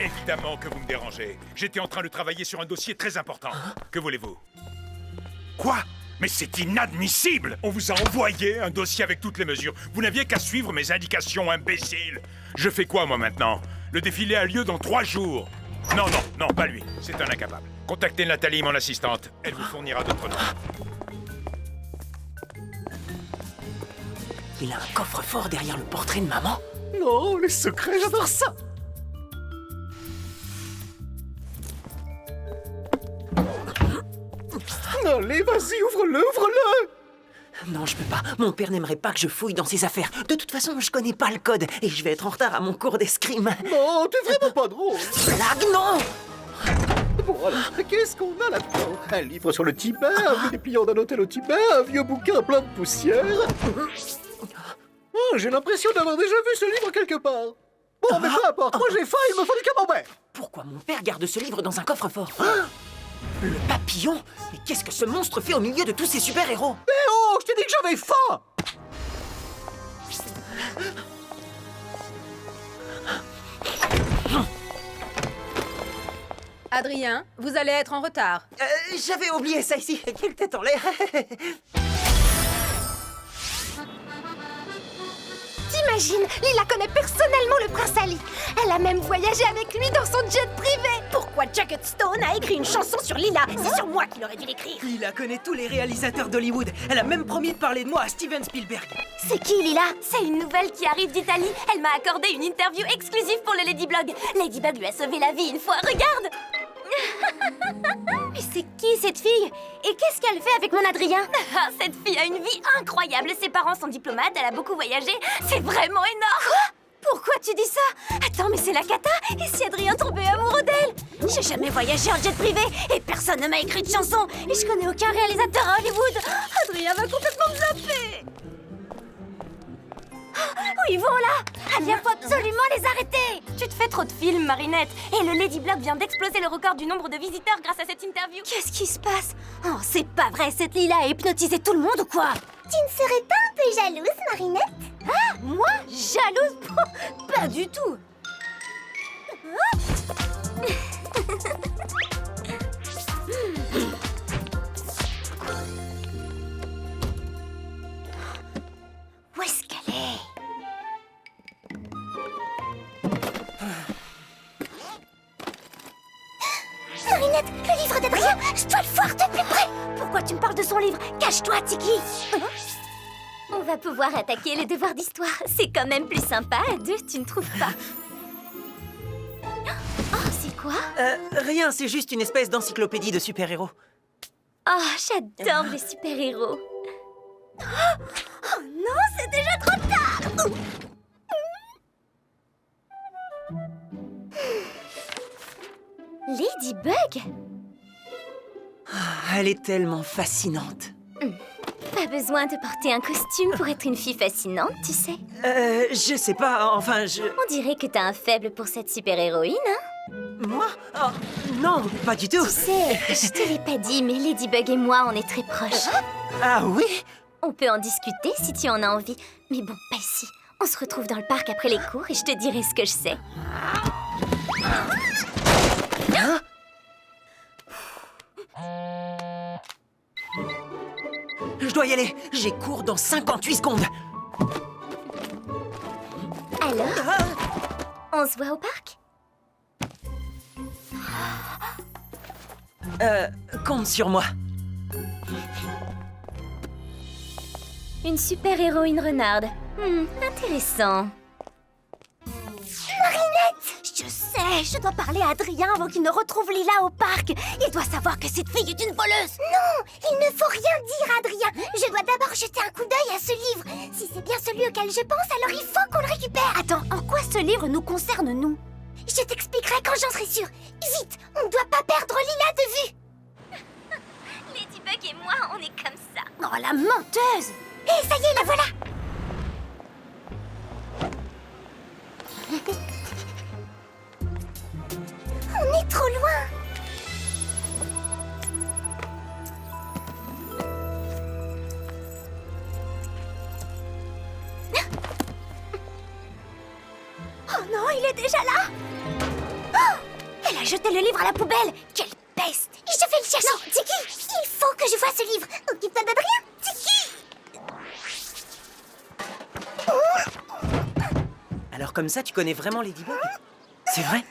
Évidemment que vous me dérangez. J'étais en train de travailler sur un dossier très important. Que voulez-vous? Quoi? Mais c'est inadmissible! On vous a envoyé un dossier avec toutes les mesures. Vous n'aviez qu'à suivre mes indications, imbécile! Je fais quoi, moi, maintenant? Le défilé a lieu dans 3 jours. Non, non, non, pas lui. C'est un incapable. Contactez Nathalie, mon assistante. Elle vous fournira d'autres noms. Il a un coffre-fort derrière le portrait de maman. Non, les secrets, j'adore ça. Allez, vas-y, ouvre-le, ouvre-le. Non, je peux pas. Mon père n'aimerait pas que je fouille dans ses affaires. De toute façon, je connais pas le code et je vais être en retard à mon cours d'escrime. Non, t'es vraiment pas drôle. Blague, non! Bon, alors, qu'est-ce qu'on a là-dedans? Un livre sur le Tibet, un vieux dépliant d'un hôtel au Tibet, un vieux bouquin plein de poussière. Oh, j'ai l'impression d'avoir déjà vu ce livre quelque part. Bon, mais peu importe, moi j'ai faim, il me faut du camembert. Pourquoi mon père garde ce livre dans un coffre-fort? Le papillon? Mais qu'est-ce que ce monstre fait au milieu de tous ces super-héros? Eh oh, je t'ai dit que j'avais faim. Adrien, vous allez être en retard. J'avais oublié ça ici. Quelle tête en l'air. T'imagines, Lila connaît personnellement le prince Ali. Elle a même voyagé avec lui dans son jet privé. Pourquoi Jacket Stone a écrit une chanson sur Lila? C'est sur moi qu'il aurait dû l'écrire. Lila connaît tous les réalisateurs d'Hollywood. Elle a même promis de parler de moi à Steven Spielberg. C'est qui, Lila? C'est une nouvelle qui arrive d'Italie. Elle m'a accordé une interview exclusive pour le Ladyblog. Ladybug lui a sauvé la vie une fois, regarde. Mais c'est qui cette fille? Et qu'est-ce qu'elle fait avec mon Adrien? Ah, cette fille a une vie incroyable. Ses parents sont diplomates, elle a beaucoup voyagé. C'est vraiment énorme. Quoi? Pourquoi tu dis ça? Attends, mais c'est la cata. Et si Adrien tombait amoureux d'elle? J'ai jamais voyagé en jet privé et personne ne m'a écrit de chanson. Et je connais aucun réalisateur à Hollywood. Adrien va complètement me zapper. Où ils vont là? Il faut absolument les arrêter. Tu te fais trop de films, Marinette. Et le Ladyblog vient d'exploser le record du nombre de visiteurs grâce à cette interview. Qu'est-ce qui se passe? Oh, c'est pas vrai, cette Lila a hypnotisé tout le monde ou quoi? Tu ne serais pas un peu jalouse, Marinette? Ah, moi? Jalouse? Pas du tout. Où est-ce qu'elle est? Marinette, le livre d'Adrien, je dois le voir de plus près. Pourquoi tu me parles de son livre? Cache-toi, Tiki. On va pouvoir attaquer les devoirs d'histoire. C'est quand même plus sympa à deux, tu ne trouves pas? Oh, c'est quoi? Rien, c'est juste une espèce d'encyclopédie de super-héros. Oh, j'adore les super-héros. Oh non, c'est déjà trop tard. Ladybug? Elle est tellement fascinante. Pas besoin de porter un costume pour être une fille fascinante, tu sais. Je sais pas, enfin, On dirait que t'as un faible pour cette super-héroïne, hein? Moi? Oh, non, pas du tout. Tu sais, je te l'ai pas dit, mais Ladybug et moi, on est très proches. Ah oui? On peut en discuter si tu en as envie. Mais bon, pas ici. On se retrouve dans le parc après les cours et je te dirai ce que je sais. Hein? Je dois y aller. J'ai cours dans 58 secondes. Alors, on se voit au parc? Compte sur moi. Une super-héroïne renarde. Intéressant. Je sais, je dois parler à Adrien avant qu'il ne retrouve Lila au parc. Il doit savoir que cette fille est une voleuse. Non, il ne faut rien dire, Adrien. Je dois d'abord jeter un coup d'œil à ce livre. Si c'est bien celui auquel je pense, alors il faut qu'on le récupère. Attends, en quoi ce livre nous concerne, nous? Je t'expliquerai quand j'en serai sûre. Vite, on ne doit pas perdre Lila de vue. Ladybug et moi, on est comme ça. Oh, la menteuse! Hé, ça y est, la voilà. On est trop loin. Oh non, il est déjà là! Oh, a jeté le livre à la poubelle. Quelle peste! Je vais le chercher. Non, Tiki, il faut que je voie ce livre. Occupe-toi d'Adrien. Tiki! Alors comme ça, tu connais vraiment Ladybug? C'est vrai?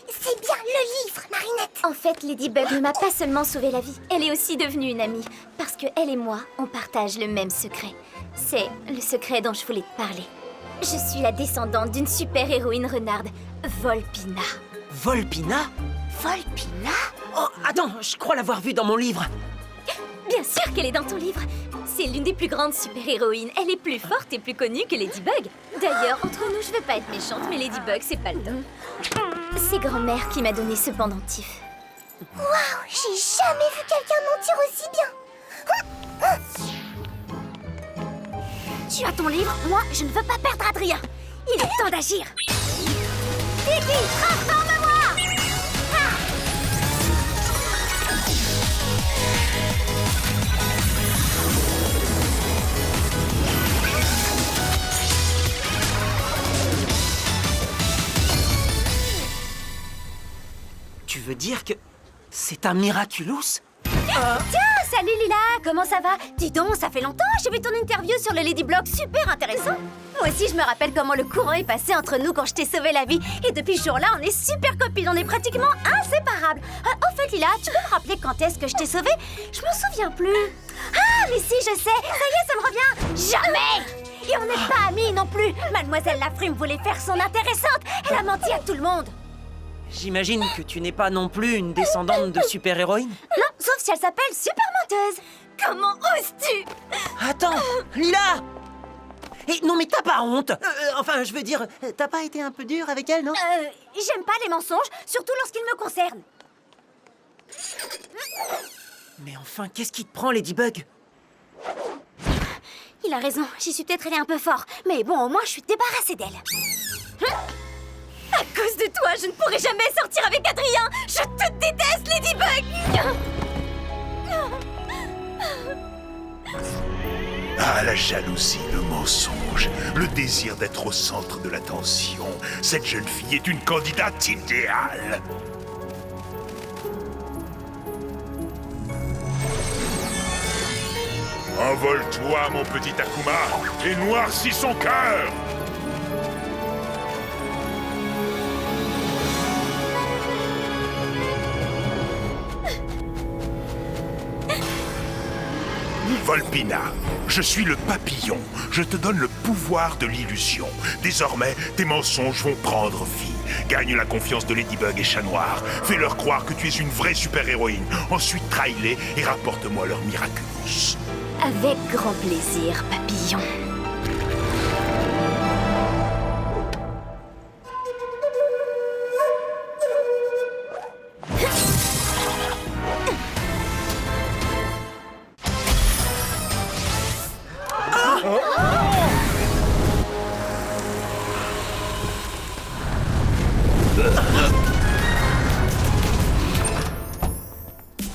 C'est bien le livre, Marinette. En fait, Ladybug ne m'a pas seulement sauvé la vie, elle est aussi devenue une amie. Parce que elle et moi, on partage le même secret. C'est le secret dont je voulais te parler. Je suis la descendante d'une super-héroïne renarde, Volpina. Volpina? Volpina? Oh, attends, je crois l'avoir vue dans mon livre. Bien sûr qu'elle est dans ton livre. C'est l'une des plus grandes super-héroïnes. Elle est plus forte et plus connue que Ladybug. D'ailleurs, entre nous, je veux pas être méchante, mais Ladybug, c'est pas le top. C'est grand-mère qui m'a donné ce pendentif. Waouh, j'ai jamais vu quelqu'un mentir aussi bien. Tu as ton livre, moi, je ne veux pas perdre Adrien. Il est temps d'agir. Tiki, transforme-moi! Tu veux dire que c'est un Miraculous? Tiens, salut Lila, comment ça va? Dis donc, ça fait longtemps, j'ai vu ton interview sur le Ladyblog, super intéressant. Moi aussi, je me rappelle comment le courant est passé entre nous quand je t'ai sauvé la vie. Et depuis ce jour-là, on est super copines, on est pratiquement inséparables. Au fait, Lila, tu peux me rappeler quand est-ce que je t'ai sauvée? Je m'en souviens plus. Ah, mais si, je sais, ça y est, ça me revient. Jamais! Et on n'est pas amis non plus. Mademoiselle Lafrume voulait faire son intéressante. Elle a menti à tout le monde. J'imagine que tu n'es pas non plus une descendante de super-héroïne? Non, sauf si elle s'appelle Super Menteuse. Comment oses-tu? Attends, Lila! Non mais t'as pas honte? Enfin, je veux dire, t'as pas été un peu dur avec elle, non? J'aime pas les mensonges, surtout lorsqu'ils me concernent. Mais enfin, qu'est-ce qui te prend, Ladybug? Il a raison, j'y suis peut-être allée un peu fort. Mais bon, au moins, je suis débarrassée d'elle. À cause de toi, je ne pourrai jamais sortir avec Adrien. Je te déteste, Ladybug. Ah, la jalousie, le mensonge, le désir d'être au centre de l'attention. Cette jeune fille est une candidate idéale. Envole-toi, mon petit Akuma, et noircis son cœur. Volpina, je suis le papillon. Je te donne le pouvoir de l'illusion. Désormais, tes mensonges vont prendre vie. Gagne la confiance de Ladybug et Chat Noir. Fais-leur croire que tu es une vraie super-héroïne. Ensuite, trahis-les et rapporte-moi leur Miraculous. Avec grand plaisir, papillon.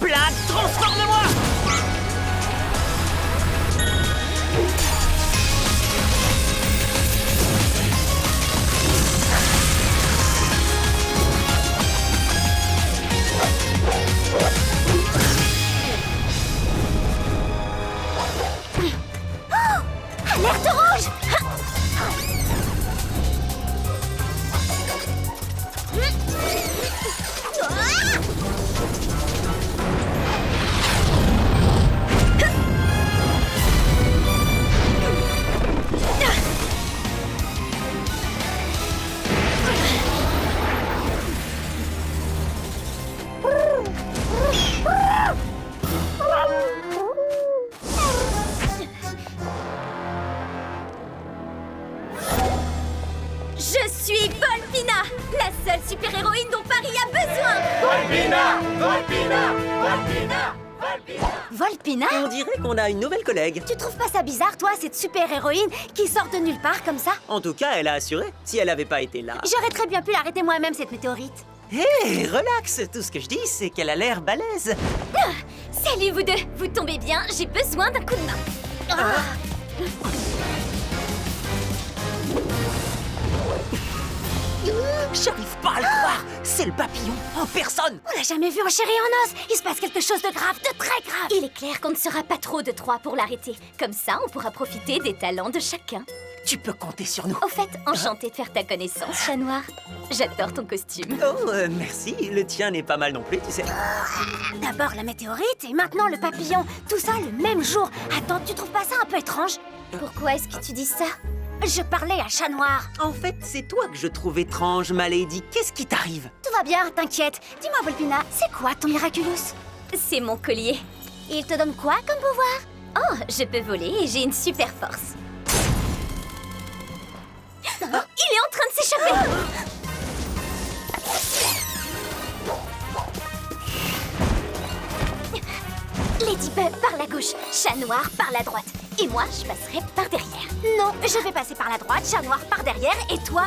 Plat, transforme-moi! Alerte rouge! Je suis Volpina, la seule super-héroïne dont Paris a besoin. Volpina? On dirait qu'on a une nouvelle collègue. Tu trouves pas ça bizarre, toi, cette super-héroïne qui sort de nulle part comme ça? En tout cas, elle a assuré. Si elle avait pas été là... J'aurais très bien pu l'arrêter moi-même, cette météorite. Hé, relax. Tout ce que je dis, c'est qu'elle a l'air balèze. Salut vous deux, vous tombez bien, j'ai besoin d'un coup de main. J'arrive pas à le croire. C'est le papillon en personne. On l'a jamais vu en chair et en os. Il se passe quelque chose de grave, de très grave. Il est clair qu'on ne sera pas trop de trois pour l'arrêter. Comme ça, on pourra profiter des talents de chacun. Tu peux compter sur nous. Au fait, enchantée de faire ta connaissance, chat noir. J'adore ton costume. Oh, merci. Le tien n'est pas mal non plus, tu sais. D'abord la météorite et maintenant le papillon. Tout ça le même jour. Attends, tu trouves pas ça un peu étrange? Pourquoi est-ce que tu dis ça? Je parlais à Chat Noir. En fait, c'est toi que je trouve étrange, ma lady. Qu'est-ce qui t'arrive? Tout va bien, t'inquiète. Dis-moi, Volpina, c'est quoi ton Miraculous? C'est mon collier. Il te donne quoi comme pouvoir? Oh, je peux voler et j'ai une super force. Il est en train de s'échapper! Ladybug par la gauche, Chat Noir par la droite. Et moi, je passerai par derrière. Non, je vais passer par la droite, Chat Noir par derrière et toi,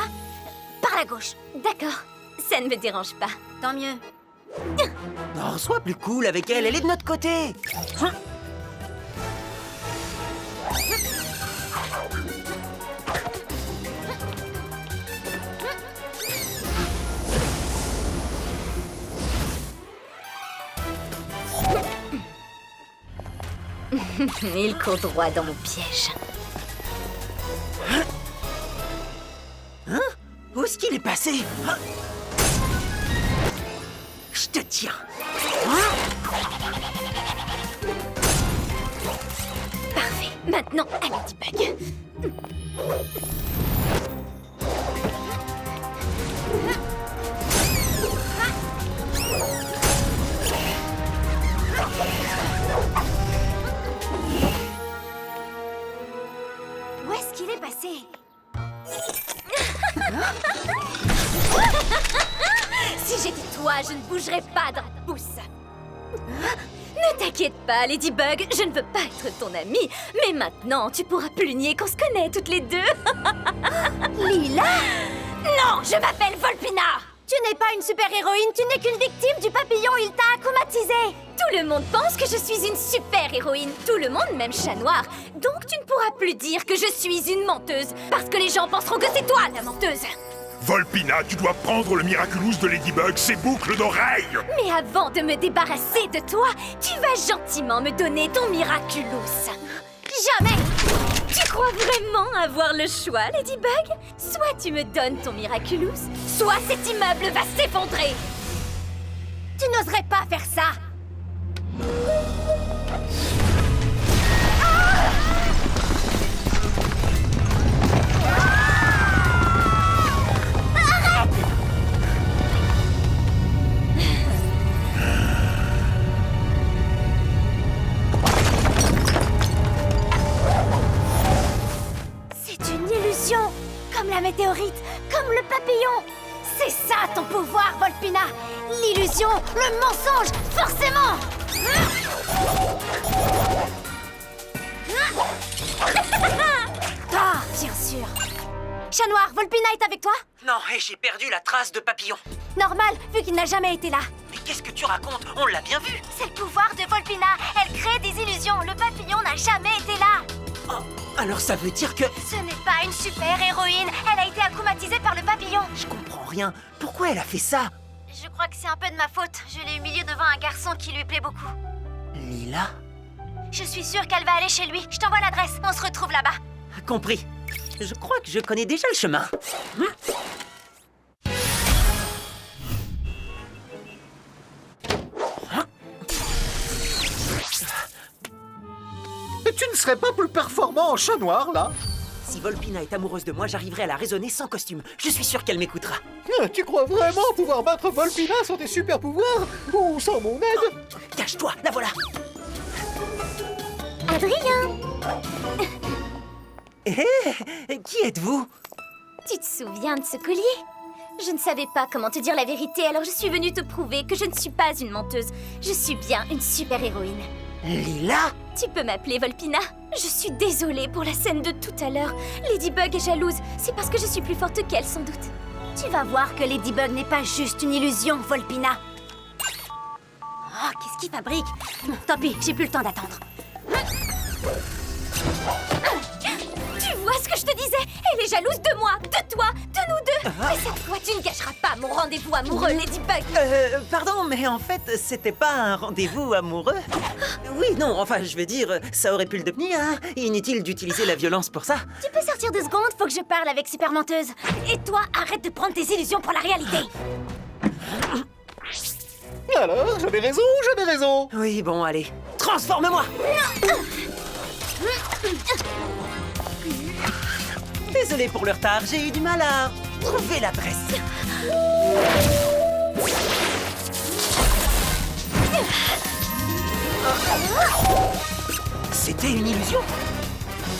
par la gauche. D'accord, ça ne me dérange pas. Tant mieux. Oh, sois plus cool avec elle, elle est de notre côté. Il court droit dans mon piège. Hein? Où est-ce qu'il est passé? Hein? Je te tiens. Parfait, maintenant à Ladybug. Où est-ce qu'il est passé? Si j'étais toi, je ne bougerais pas d'un pouce. Ne t'inquiète pas, Ladybug, je ne veux pas être ton amie, mais maintenant, tu pourras plus nier qu'on se connaît toutes les deux. Lila? Non, je m'appelle Volpina. Tu n'es pas une super-héroïne, tu n'es qu'une victime du papillon, il t'a akumatisé. Tout le monde pense que je suis une super-héroïne. Tout le monde, même Chat Noir. Donc tu ne pourras plus dire que je suis une menteuse, parce que les gens penseront que c'est toi la menteuse. Volpina, tu dois prendre le Miraculous de Ladybug, ses boucles d'oreilles. Mais avant de me débarrasser de toi, tu vas gentiment me donner ton Miraculous. Jamais. Tu crois vraiment avoir le choix, Ladybug? Soit tu me donnes ton Miraculous, soit cet immeuble va s'effondrer. Tu n'oserais pas faire ça. C'est une illusion, comme la météorite, comme le papillon. C'est ça ton pouvoir, Volpina. L'illusion, le mensonge, forcément. Ah, bien sûr. Chat Noir, Volpina est avec toi? Non, et j'ai perdu la trace de papillon. Normal, vu qu'il n'a jamais été là. Mais qu'est-ce que tu racontes? On l'a bien vu. C'est le pouvoir de Volpina. Elle crée des illusions. Le papillon n'a jamais été là. Oh, alors ça veut dire que... Ce n'est pas une super-héroïne. Elle a été akumatisée par le papillon. Je comprends rien. Pourquoi elle a fait ça? Je crois que c'est un peu de ma faute. Je l'ai humiliée devant un garçon qui lui plaît beaucoup. Lila? Je suis sûre qu'elle va aller chez lui. Je t'envoie l'adresse. On se retrouve là-bas. Compris. Je crois que je connais déjà le chemin. Et tu ne serais pas plus performant en Chat Noir, là? Si Volpina est amoureuse de moi, j'arriverai à la raisonner sans costume. Je suis sûr qu'elle m'écoutera. Tu crois vraiment pouvoir battre Volpina sans tes super pouvoirs? Ou sans mon aide? Cache-toi, la voilà. Adrien! Qui êtes-vous? Tu te souviens de ce collier? Je ne savais pas comment te dire la vérité, alors je suis venue te prouver que je ne suis pas une menteuse. Je suis bien une super-héroïne. Lila? Tu peux m'appeler Volpina? Je suis désolée pour la scène de tout à l'heure. Ladybug est jalouse. C'est parce que je suis plus forte qu'elle, sans doute. Tu vas voir que Ladybug n'est pas juste une illusion, Volpina. Oh, qu'est-ce qu'il fabrique? Tant pis, j'ai plus le temps d'attendre. Tu vois ce que je te disais? Elle est jalouse de moi, de toi, de nous deux. Mais cette fois, tu ne gâcheras pas mon rendez-vous amoureux, Ladybug. Pardon, mais en fait, c'était pas un rendez-vous amoureux. Oui, non, enfin, je veux dire, ça aurait pu le devenir. Hein. Inutile d'utiliser la violence pour ça. Tu peux sortir 2 secondes, faut que je parle avec Super Menteuse. Et toi, arrête de prendre tes illusions pour la réalité. Alors, j'avais raison, j'avais raison. Oui, bon, allez. Transforme-moi! Désolé pour le retard, j'ai eu du mal à trouver l'adresse. C'était une illusion?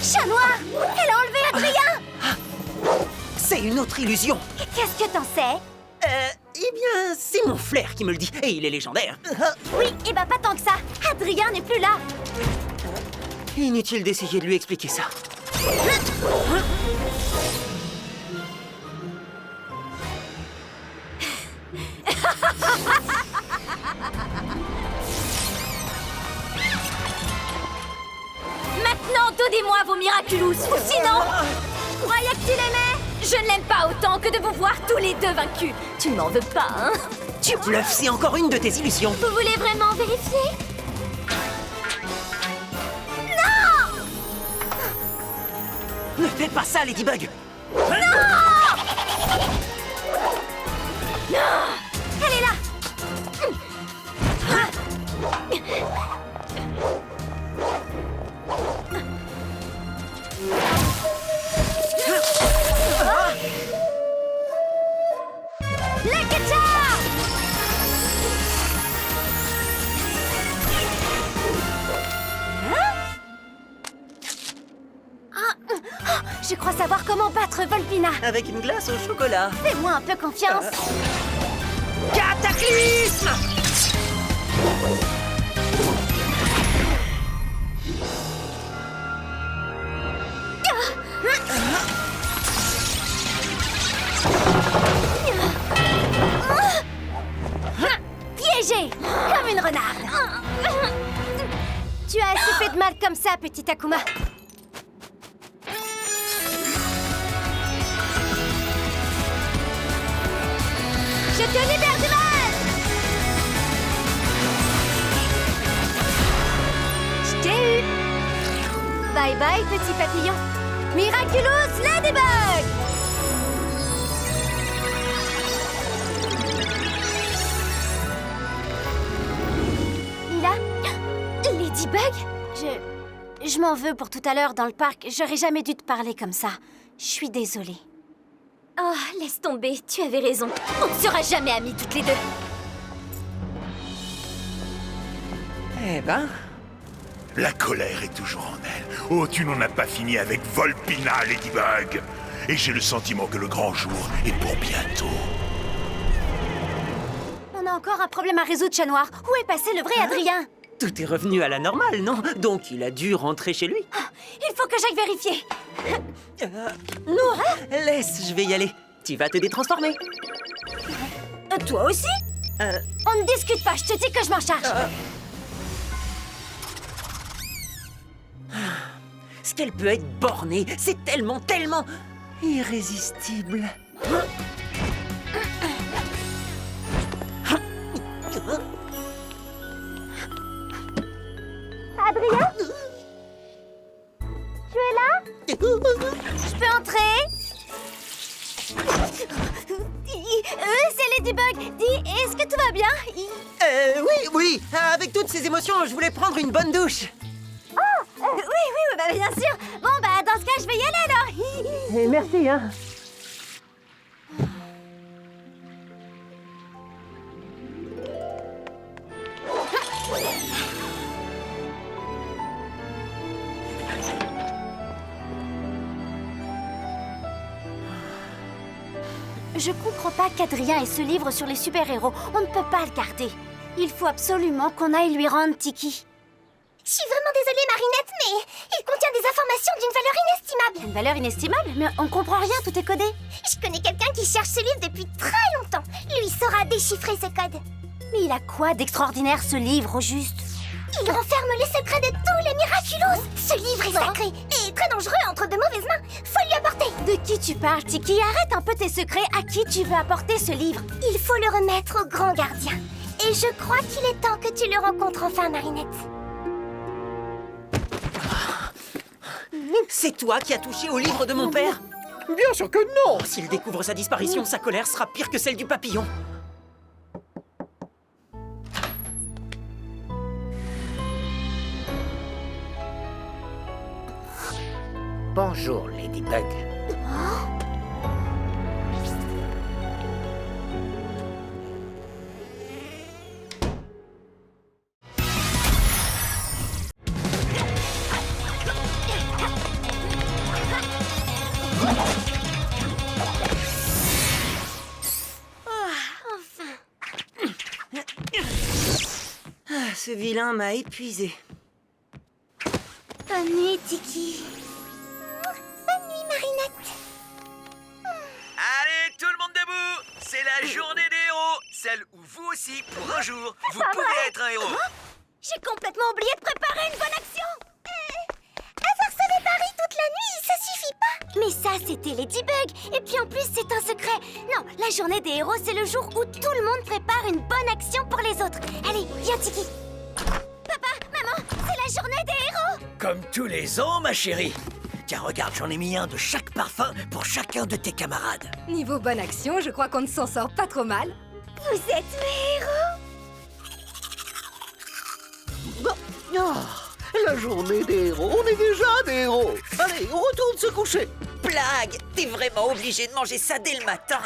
Chat noir, elle a enlevé Adrien. C'est une autre illusion. Qu'est-ce que t'en sais? Eh bien, c'est mon flair qui me le dit, et il est légendaire. Oui, et bah pas tant que ça. Adrien n'est plus là. Inutile d'essayer de lui expliquer ça. Maintenant, donnez-moi vos Miraculous, ou sinon... Croyais que tu l'aimais? Je ne l'aime pas autant que de vous voir tous les deux vaincus. Tu ne m'en veux pas, hein? Tu bluffes, c'est encore une de tes illusions. Vous voulez vraiment vérifier? Ne fais pas ça, Ladybug. Elle est là! Le ketchup! Je crois savoir comment battre Volpina. Avec une glace au chocolat. Fais-moi un peu confiance. Cataclysme! Piégé, comme une renarde. Tu as assez fait de mal comme ça, petit Akuma. Je te libère du mal! Je t'ai eu! Bye bye, petit papillon! Miraculous Ladybug! Lila? Ladybug? Je m'en veux pour tout à l'heure dans le parc. J'aurais jamais dû te parler comme ça. Je suis désolée. Oh, laisse tomber, tu avais raison. On ne sera jamais amis toutes les deux. Eh ben... La colère est toujours en elle. Oh, tu n'en as pas fini avec Volpina, Ladybug. Et j'ai le sentiment que le grand jour est pour bientôt. On a encore un problème à résoudre, Chat Noir. Où est passé le vrai Adrien? Tout est revenu à la normale, non? Donc il a dû rentrer chez lui. Il faut que j'aille vérifier. Non, laisse, je vais y aller. Tu vas te détransformer. Toi aussi? On ne discute pas, je te dis que je m'en charge. Ce qu'elle peut être bornée, c'est tellement irrésistible. Adrien? Tu es là? Je peux entrer? C'est Ladybug. Dis, est-ce que tout va bien? Oui, avec toutes ces émotions, je voulais prendre une bonne douche. Oui, bah, bien sûr. Bon, bah, dans ce cas, je vais y aller alors. Merci, hein. Je comprends pas qu'Adrien ait ce livre sur les super-héros. On ne peut pas le garder. Il faut absolument qu'on aille lui rendre Tiki. Je suis vraiment désolée, Marinette, mais il contient des informations d'une valeur inestimable. Une valeur inestimable? Mais on comprend rien, tout est codé. Je connais quelqu'un qui cherche ce livre depuis très longtemps. Lui saura déchiffrer ce code. Mais il a quoi d'extraordinaire, ce livre, au juste? Il renferme les secrets de tous les Miraculous. Ce livre est sacré et très dangereux entre de mauvaises mains. Faut lui apporter. De qui tu parles, Tiki? Arrête un peu tes secrets. À qui tu veux apporter ce livre? Il faut le remettre au grand gardien. Et je crois qu'il est temps que tu le rencontres enfin, Marinette. C'est toi qui as touché au livre de mon père? Bien sûr que non. S'il découvre sa disparition, sa colère sera pire que celle du papillon. Bonjour, Ladybug. Ah, ce vilain m'a épuisé. Bonne nuit, Tiki. Bonne nuit, Marinette. Allez, tout le monde debout! C'est la journée des héros! Celle où vous aussi, pour un jour, vous pouvez être un héros! J'ai complètement oublié de préparer une bonne action. Avoir sonné Paris toute la nuit, ça suffit pas. Mais ça, c'était Ladybug. Et puis en plus, c'est un secret. Non, la journée des héros, c'est le jour où tout le monde prépare une bonne action pour les autres. Allez, viens, Tiki. Papa, maman, c'est la journée des héros. Comme tous les ans, ma chérie! Tiens, regarde, j'en ai mis un de chaque parfum pour chacun de tes camarades. Niveau bonne action, je crois qu'on ne s'en sort pas trop mal. Vous êtes mes héros. Oh, la journée des héros, on est déjà des héros. Allez, on retourne se coucher. Blague! T'es vraiment obligé de manger ça dès le matin.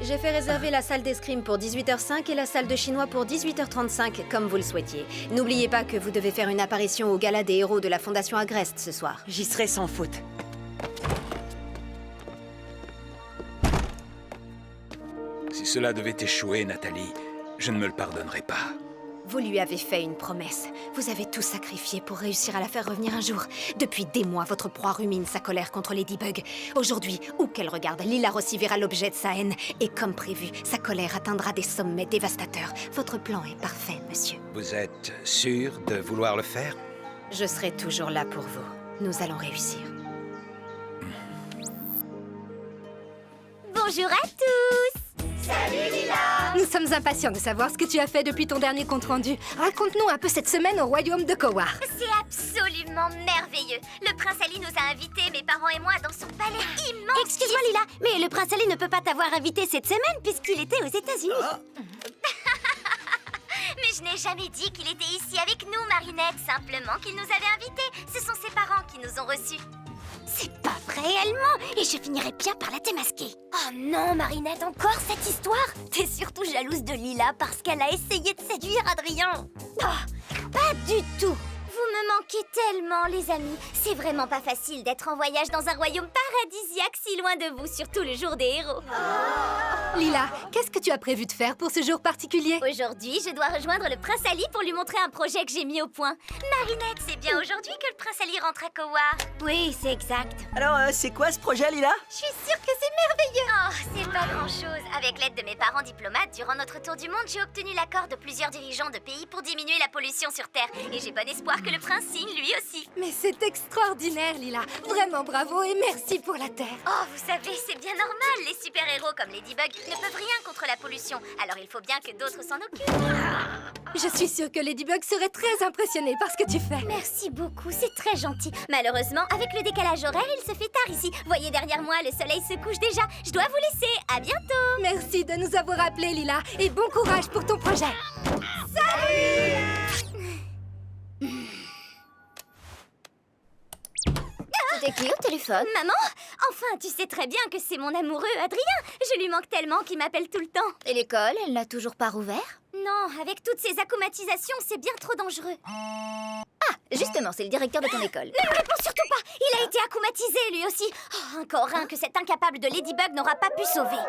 J'ai fait réserver la salle d'escrime pour 18h05 et la salle de chinois pour 18h35, comme vous le souhaitiez. N'oubliez pas que vous devez faire une apparition au gala des héros de la Fondation Agreste ce soir. J'y serai sans faute. Si cela devait échouer, Nathalie, je ne me le pardonnerai pas. Vous lui avez fait une promesse. Vous avez tout sacrifié pour réussir à la faire revenir un jour. Depuis des mois, votre proie rumine sa colère contre Ladybug. Aujourd'hui, où qu'elle regarde, Lila Rossi verra l'objet de sa haine. Et comme prévu, sa colère atteindra des sommets dévastateurs. Votre plan est parfait, monsieur. Vous êtes sûr de vouloir le faire? Je serai toujours là pour vous. Nous allons réussir. Bonjour à tous. Nous sommes impatients de savoir ce que tu as fait depuis ton dernier compte-rendu. Raconte-nous un peu cette semaine au royaume de Kowar. C'est absolument merveilleux. Le prince Ali nous a invités, mes parents et moi, dans son palais immense. Excuse-moi, Lila, mais le prince Ali ne peut pas t'avoir invité cette semaine puisqu'il était aux États-Unis. Mais je n'ai jamais dit qu'il était ici avec nous, Marinette. Simplement qu'il nous avait invités. Ce sont ses parents qui nous ont reçus. C'est pas réellement. Et je finirai bien par la démasquer. Oh non, Marinette, encore cette histoire? T'es surtout jalouse de Lila parce qu'elle a essayé de séduire Adrien. Oh, pas du tout. Vous me manquez tellement, les amis. C'est vraiment pas facile d'être en voyage dans un royaume paradisiaque si loin de vous, surtout le jour des héros. Lila, qu'est-ce que tu as prévu de faire pour ce jour particulier? Aujourd'hui, je dois rejoindre le prince Ali pour lui montrer un projet que j'ai mis au point. Marinette, c'est bien aujourd'hui que le prince Ali rentre à Kowar. Oui, c'est exact. Alors, c'est quoi ce projet, Lila? Je suis sûre que c'est merveilleux. Oh, c'est pas grand-chose. Avec l'aide de mes parents diplomates, durant notre tour du monde, j'ai obtenu l'accord de plusieurs dirigeants de pays pour diminuer la pollution sur Terre. Et j'ai bon espoir que le prince signe lui aussi. Mais c'est extraordinaire, Lila. Vraiment bravo et merci pour la Terre. Oh, vous savez, c'est bien normal. Les super-héros comme Ladybug ne peuvent rien contre la pollution. Alors il faut bien que d'autres s'en occupent. Je suis sûre que Ladybug serait très impressionnée par ce que tu fais. Merci beaucoup, c'est très gentil. Malheureusement, avec le décalage horaire, il se fait tard ici. Voyez derrière moi, le soleil se couche déjà. Je dois vous laisser. À bientôt. Merci de nous avoir appelés, Lila. Et bon courage pour ton projet. C'était qui au téléphone? Maman, enfin, tu sais très bien que c'est mon amoureux, Adrien. Je lui manque tellement qu'il m'appelle tout le temps. Et l'école, elle n'a toujours pas rouvert? Non, avec toutes ces accomatisations, c'est bien trop dangereux. Ah, justement, c'est le directeur de ton école. Ne me réponds surtout pas. Il a été acclimatisé, lui aussi. Oh, encore un que cet incapable de Ladybug n'aura pas pu sauver.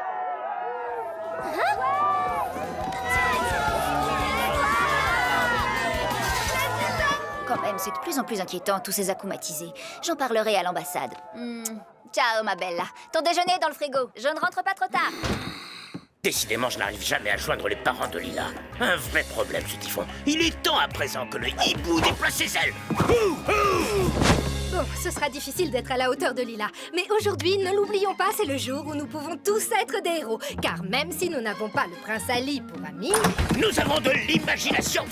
Quand même, c'est de plus en plus inquiétant, tous ces acclimatisés. J'en parlerai à l'ambassade. Ciao, ma bella. Ton déjeuner est dans le frigo. Je ne rentre pas trop tard. Décidément, je n'arrive jamais à joindre les parents de Lila. Un vrai problème, ce typhon. Il est temps à présent que le hibou déploie ses ailes. Bon, ce sera difficile d'être à la hauteur de Lila. Mais aujourd'hui, ne l'oublions pas, c'est le jour où nous pouvons tous être des héros. Car même si nous n'avons pas le prince Ali pour ami... Nous avons de l'imagination.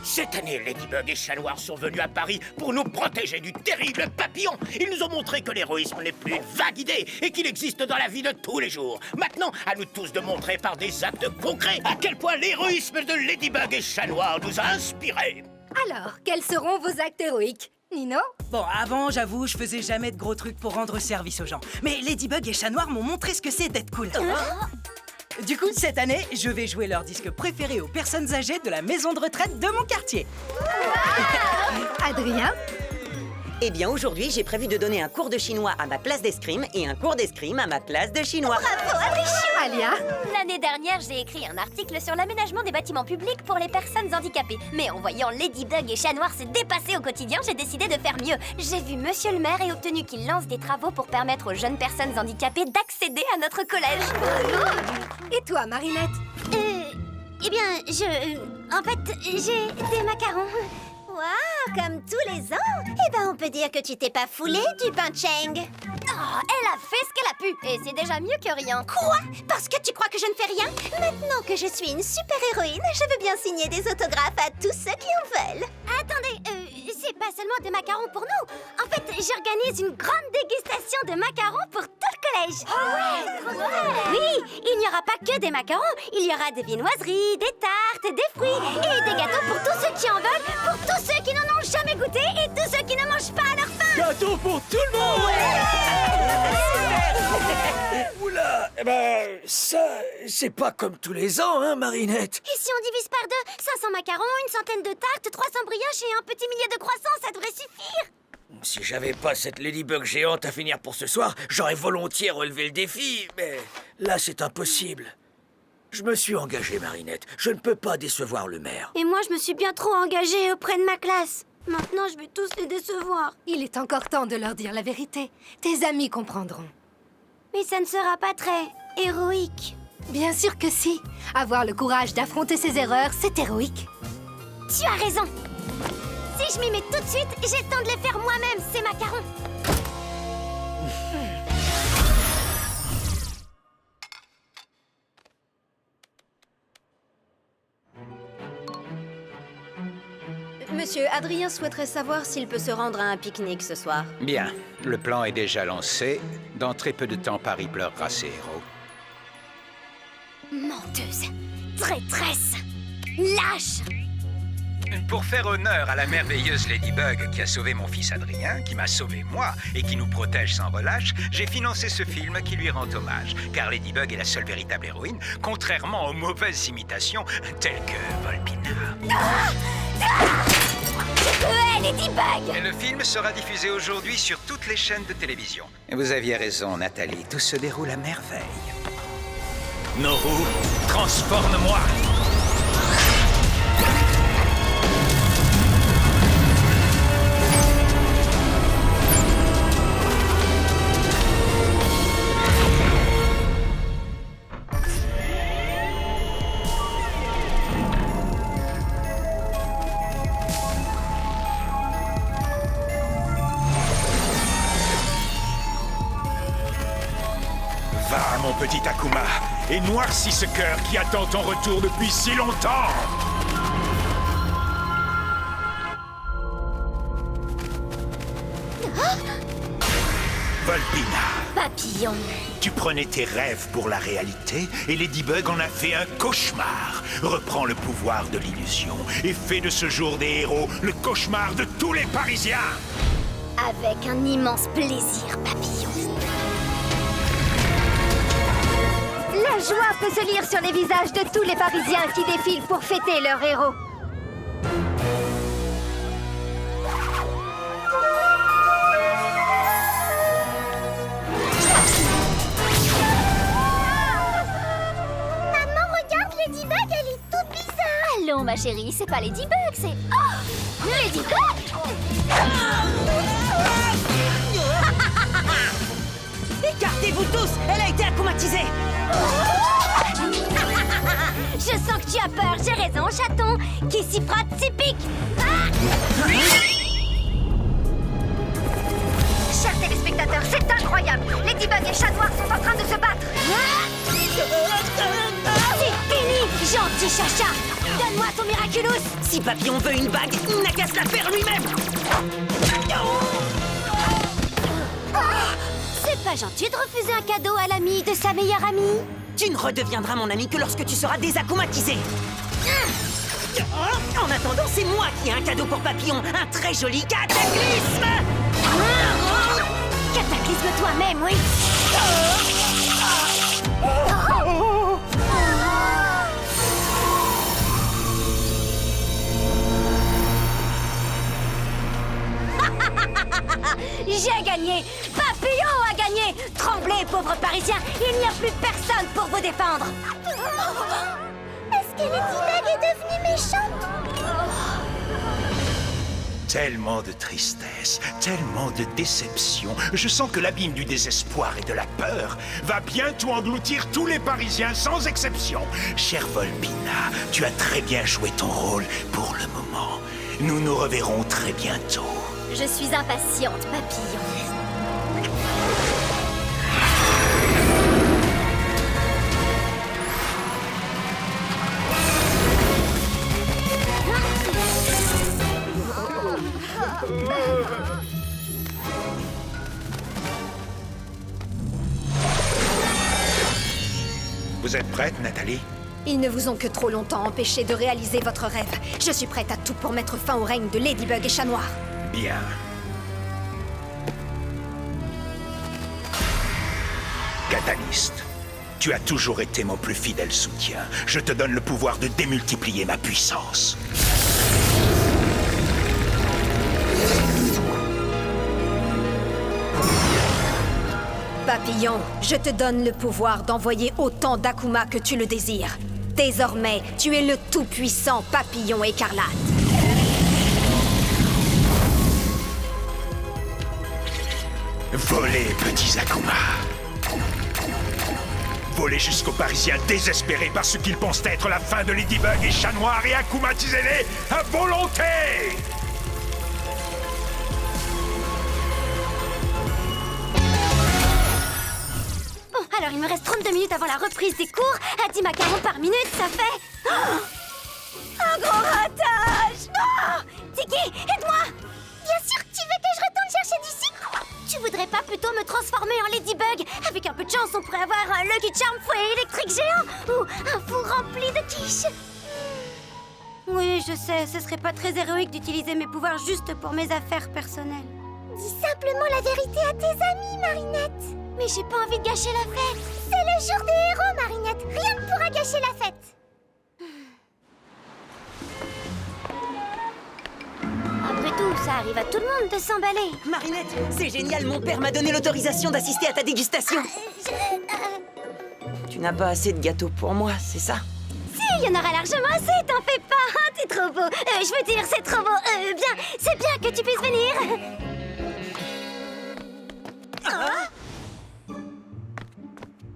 Cette année, Ladybug et Chat Noir sont venus à Paris pour nous protéger du terrible papillon. Ils nous ont montré que l'héroïsme n'est plus une vague idée et qu'il existe dans la vie de tous les jours. Maintenant, à nous tous de montrer par des actes concrets à quel point l'héroïsme de Ladybug et Chat Noir nous a inspirés. Alors, quels seront vos actes héroïques, Nino? Bon, avant, j'avoue, je faisais jamais de gros trucs pour rendre service aux gens. Mais Ladybug et Chat Noir m'ont montré ce que c'est d'être cool. Du coup, cette année, je vais jouer leur disque préféré aux personnes âgées de la maison de retraite de mon quartier. Adrien? Eh bien, aujourd'hui, j'ai prévu de donner un cours de chinois à ma classe d'escrime et un cours d'escrime à ma classe de chinois. Bravo, Adrichou! Alia? L'année dernière, j'ai écrit un article sur l'aménagement des bâtiments publics pour les personnes handicapées. Mais en voyant Ladybug et Chat Noir se dépasser au quotidien, j'ai décidé de faire mieux. J'ai vu Monsieur le maire et obtenu qu'il lance des travaux pour permettre aux jeunes personnes handicapées d'accéder à notre collège. Et toi, Marinette? Eh bien, en fait, j'ai des macarons. Waouh, comme tous les ans. Eh ben, on peut dire que tu t'es pas foulé du pain Cheng. Oh, elle a fait ce qu'elle a pu, et c'est déjà mieux que rien. Quoi? Parce que tu crois que je ne fais rien? Maintenant que je suis une super-héroïne, je veux bien signer des autographes à tous ceux qui en veulent. Attendez, c'est pas seulement des macarons pour nous. En fait, j'organise une grande dégustation de macarons pour tout le collège. Oui, il n'y aura pas que des macarons. Il y aura des viennoiseries, des tartes, des fruits et des gâteaux pour tous ceux qui en veulent, pour tous ceux qui n'en ont jamais goûté et tous ceux qui ne mangent pas à leur faim. Gâteau pour tout le monde. Oula, eh ben, ça, c'est pas comme tous les ans, hein, Marinette? Et si on divise par deux, 500 macarons, une centaine de tartes, 300 brioches et un petit millier de croissants, ça devrait suffire. Si j'avais pas cette Ladybug géante à finir pour ce soir, j'aurais volontiers relevé le défi, mais là, c'est impossible. Je me suis engagé, Marinette. Je ne peux pas décevoir le maire. Et moi, je me suis bien trop engagée auprès de ma classe. Maintenant, je vais tous les décevoir. Il est encore temps de leur dire la vérité. Tes amis comprendront. Mais ça ne sera pas très héroïque. Bien sûr que si. Avoir le courage d'affronter ses erreurs, c'est héroïque. Tu as raison. Si je m'y mets tout de suite, j'ai le temps de les faire moi-même, ces macarons. Monsieur, Adrien souhaiterait savoir s'il peut se rendre à un pique-nique ce soir. Bien, le plan est déjà lancé. Dans très peu de temps, Paris pleurera ses héros. Menteuse, traîtresse, lâche. Pour faire honneur à la merveilleuse Ladybug qui a sauvé mon fils Adrien, qui m'a sauvé moi et qui nous protège sans relâche, j'ai financé ce film qui lui rend hommage. Car Ladybug est la seule véritable héroïne, contrairement aux mauvaises imitations telles que Volpina. Ladybug! Et le film sera diffusé aujourd'hui sur toutes les chaînes de télévision. Vous aviez raison, Nathalie, tout se déroule à merveille. Noru, transforme-moi! Va, mon petit Akuma, et noircis ce cœur qui attend ton retour depuis si longtemps. Volpina. Papillon. Tu prenais tes rêves pour la réalité et Ladybug en a fait un cauchemar. Reprends le pouvoir de l'illusion et fais de ce jour des héros le cauchemar de tous les Parisiens. Avec un immense plaisir, Papillon. La joie peut se lire sur les visages de tous les Parisiens qui défilent pour fêter leur héros. Maman, regarde, Ladybug, elle est toute bizarre. Allons, ma chérie, c'est pas Ladybug, c'est... Oh, Ladybug! Écarte Arrêtez-vous tous! Elle a été akumatisée! Je sens que tu as peur, j'ai raison, chaton. Qui s'y frotte, s'y pique. Chers téléspectateurs, c'est incroyable. Ladybug et Chat Noir sont en train de se battre. C'est fini, gentil chacha. Donne-moi ton Miraculous. Si Papillon veut une bague, il n'a qu'à se la faire lui-même! C'est pas gentil de refuser un cadeau à l'ami de sa meilleure amie. Tu ne redeviendras mon ami que lorsque tu seras désakumatisé. En attendant, c'est moi qui ai un cadeau pour Papillon, un très joli cataclysme. Cataclysme toi-même, oui. J'ai gagné. Papillon a gagné. Tremblez, pauvres Parisiens. Il n'y a plus personne pour vous défendre. Est-ce que Ladybug est devenue méchante? Tellement de tristesse, tellement de déception. Je sens que l'abîme du désespoir et de la peur va bientôt engloutir tous les Parisiens sans exception. Chère Volpina, tu as très bien joué ton rôle pour le moment. Nous nous reverrons très bientôt. Je suis impatiente, Papillon. Vous êtes prête, Nathalie? Ils ne vous ont que trop longtemps empêché de réaliser votre rêve. Je suis prête à tout pour mettre fin au règne de Ladybug et Chat Noir. Bien. Catalyste, tu as toujours été mon plus fidèle soutien. Je te donne le pouvoir de démultiplier ma puissance. Papillon, je te donne le pouvoir d'envoyer autant d'Akuma que tu le désires. Désormais, tu es le tout-puissant Papillon écarlate. Volez, petits Akuma. Volez jusqu'aux Parisiens désespérés par ce qu'ils pensent être la fin de Ladybug et Chat Noir et akumatisez-les à volonté! Bon, alors il me reste 32 minutes avant la reprise des cours. À 10 macarons par minute, ça fait... Oh, un gros ratage! Non! Tiki, aide-moi! Bien sûr que tu veux que je retourne chercher du sucre? Tu voudrais pas plutôt me transformer en Ladybug? Avec un peu de chance, on pourrait avoir un Lucky Charm fouet électrique géant ou un four rempli de quiches. Oui, je sais, ce serait pas très héroïque d'utiliser mes pouvoirs juste pour mes affaires personnelles. Dis simplement la vérité à tes amis, Marinette. Mais j'ai pas envie de gâcher la fête. C'est le jour des héros, Marinette. Rien ne pourra gâcher la fête. Après tout, ça arrive à tout le monde de s'emballer. Marinette, c'est génial, mon père m'a donné l'autorisation d'assister à ta dégustation. Tu n'as pas assez de gâteaux pour moi, c'est ça? Si, il y en aura largement assez, t'en fais pas. T'es trop beau. Je veux dire, c'est trop beau. Bien, c'est bien que tu puisses venir.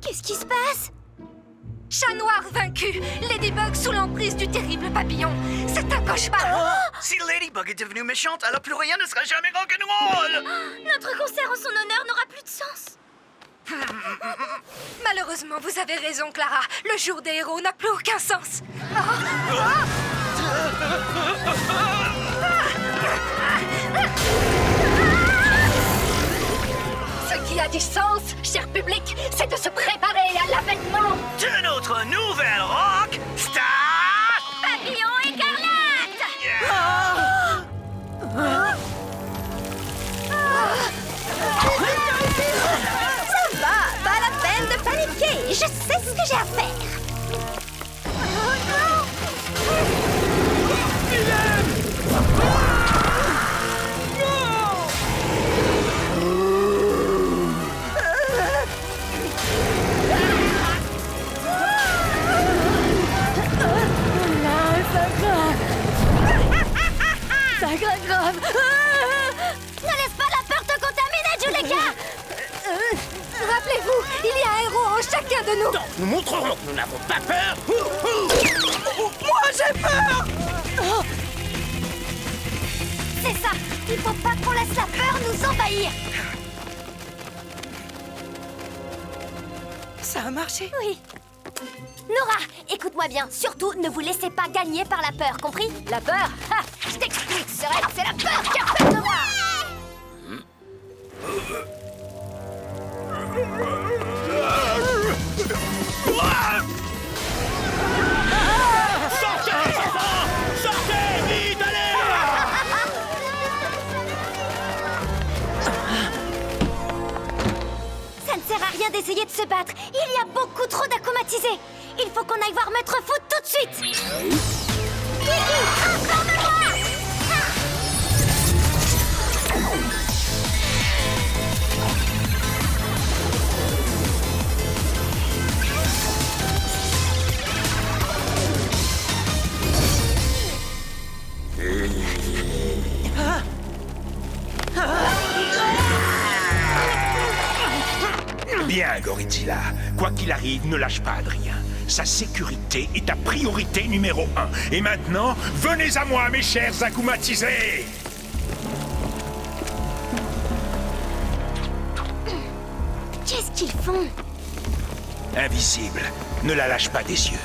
Qu'est-ce qui se passe? Chat Noir vaincu, Ladybug sous l'emprise du terrible Papillon. C'est un cauchemar. Si Ladybug est devenue méchante, alors plus rien ne sera jamais rock'n'roll. Notre concert en son honneur n'aura plus de sens. Malheureusement, vous avez raison, Clara. Le jour des héros n'a plus aucun sens. Ce qui a du sens, cher public, c'est de se préparer à l'avènement De notre nouvelle rock star Papillon écarlate. Ça va, pas la peine de paniquer. Je sais ce que j'ai à faire. Grave. Ne laisse pas la peur te contaminer, Juleka. Rappelez-vous, de nous. Non, nous montrerons que nous n'avons pas peur. Moi, j'ai peur! C'est ça. Il faut pas qu'on laisse la peur nous envahir. Ça a marché? Oui. Nora, écoute-moi bien. Surtout, ne vous laissez pas gagner par la peur, compris? La peur? Ha! Je t'explique, Sorel, c'est la peur qui a fait Nora. Sortez, les enfants! Sortez, vite, allez! Ça ne sert à rien d'essayer de se battre. Il y a beaucoup trop d'acomatisés. Il faut qu'on aille voir Maître Foot tout de suite. Kiki, informe-moi! Bien, Gorizilla. Quoi qu'il arrive, ne lâche pas Adrien. Sa sécurité est ta priorité numéro 1. Et maintenant, venez à moi, mes chers akumatisés! Qu'est-ce qu'ils font? Invisible, ne la lâche pas des yeux.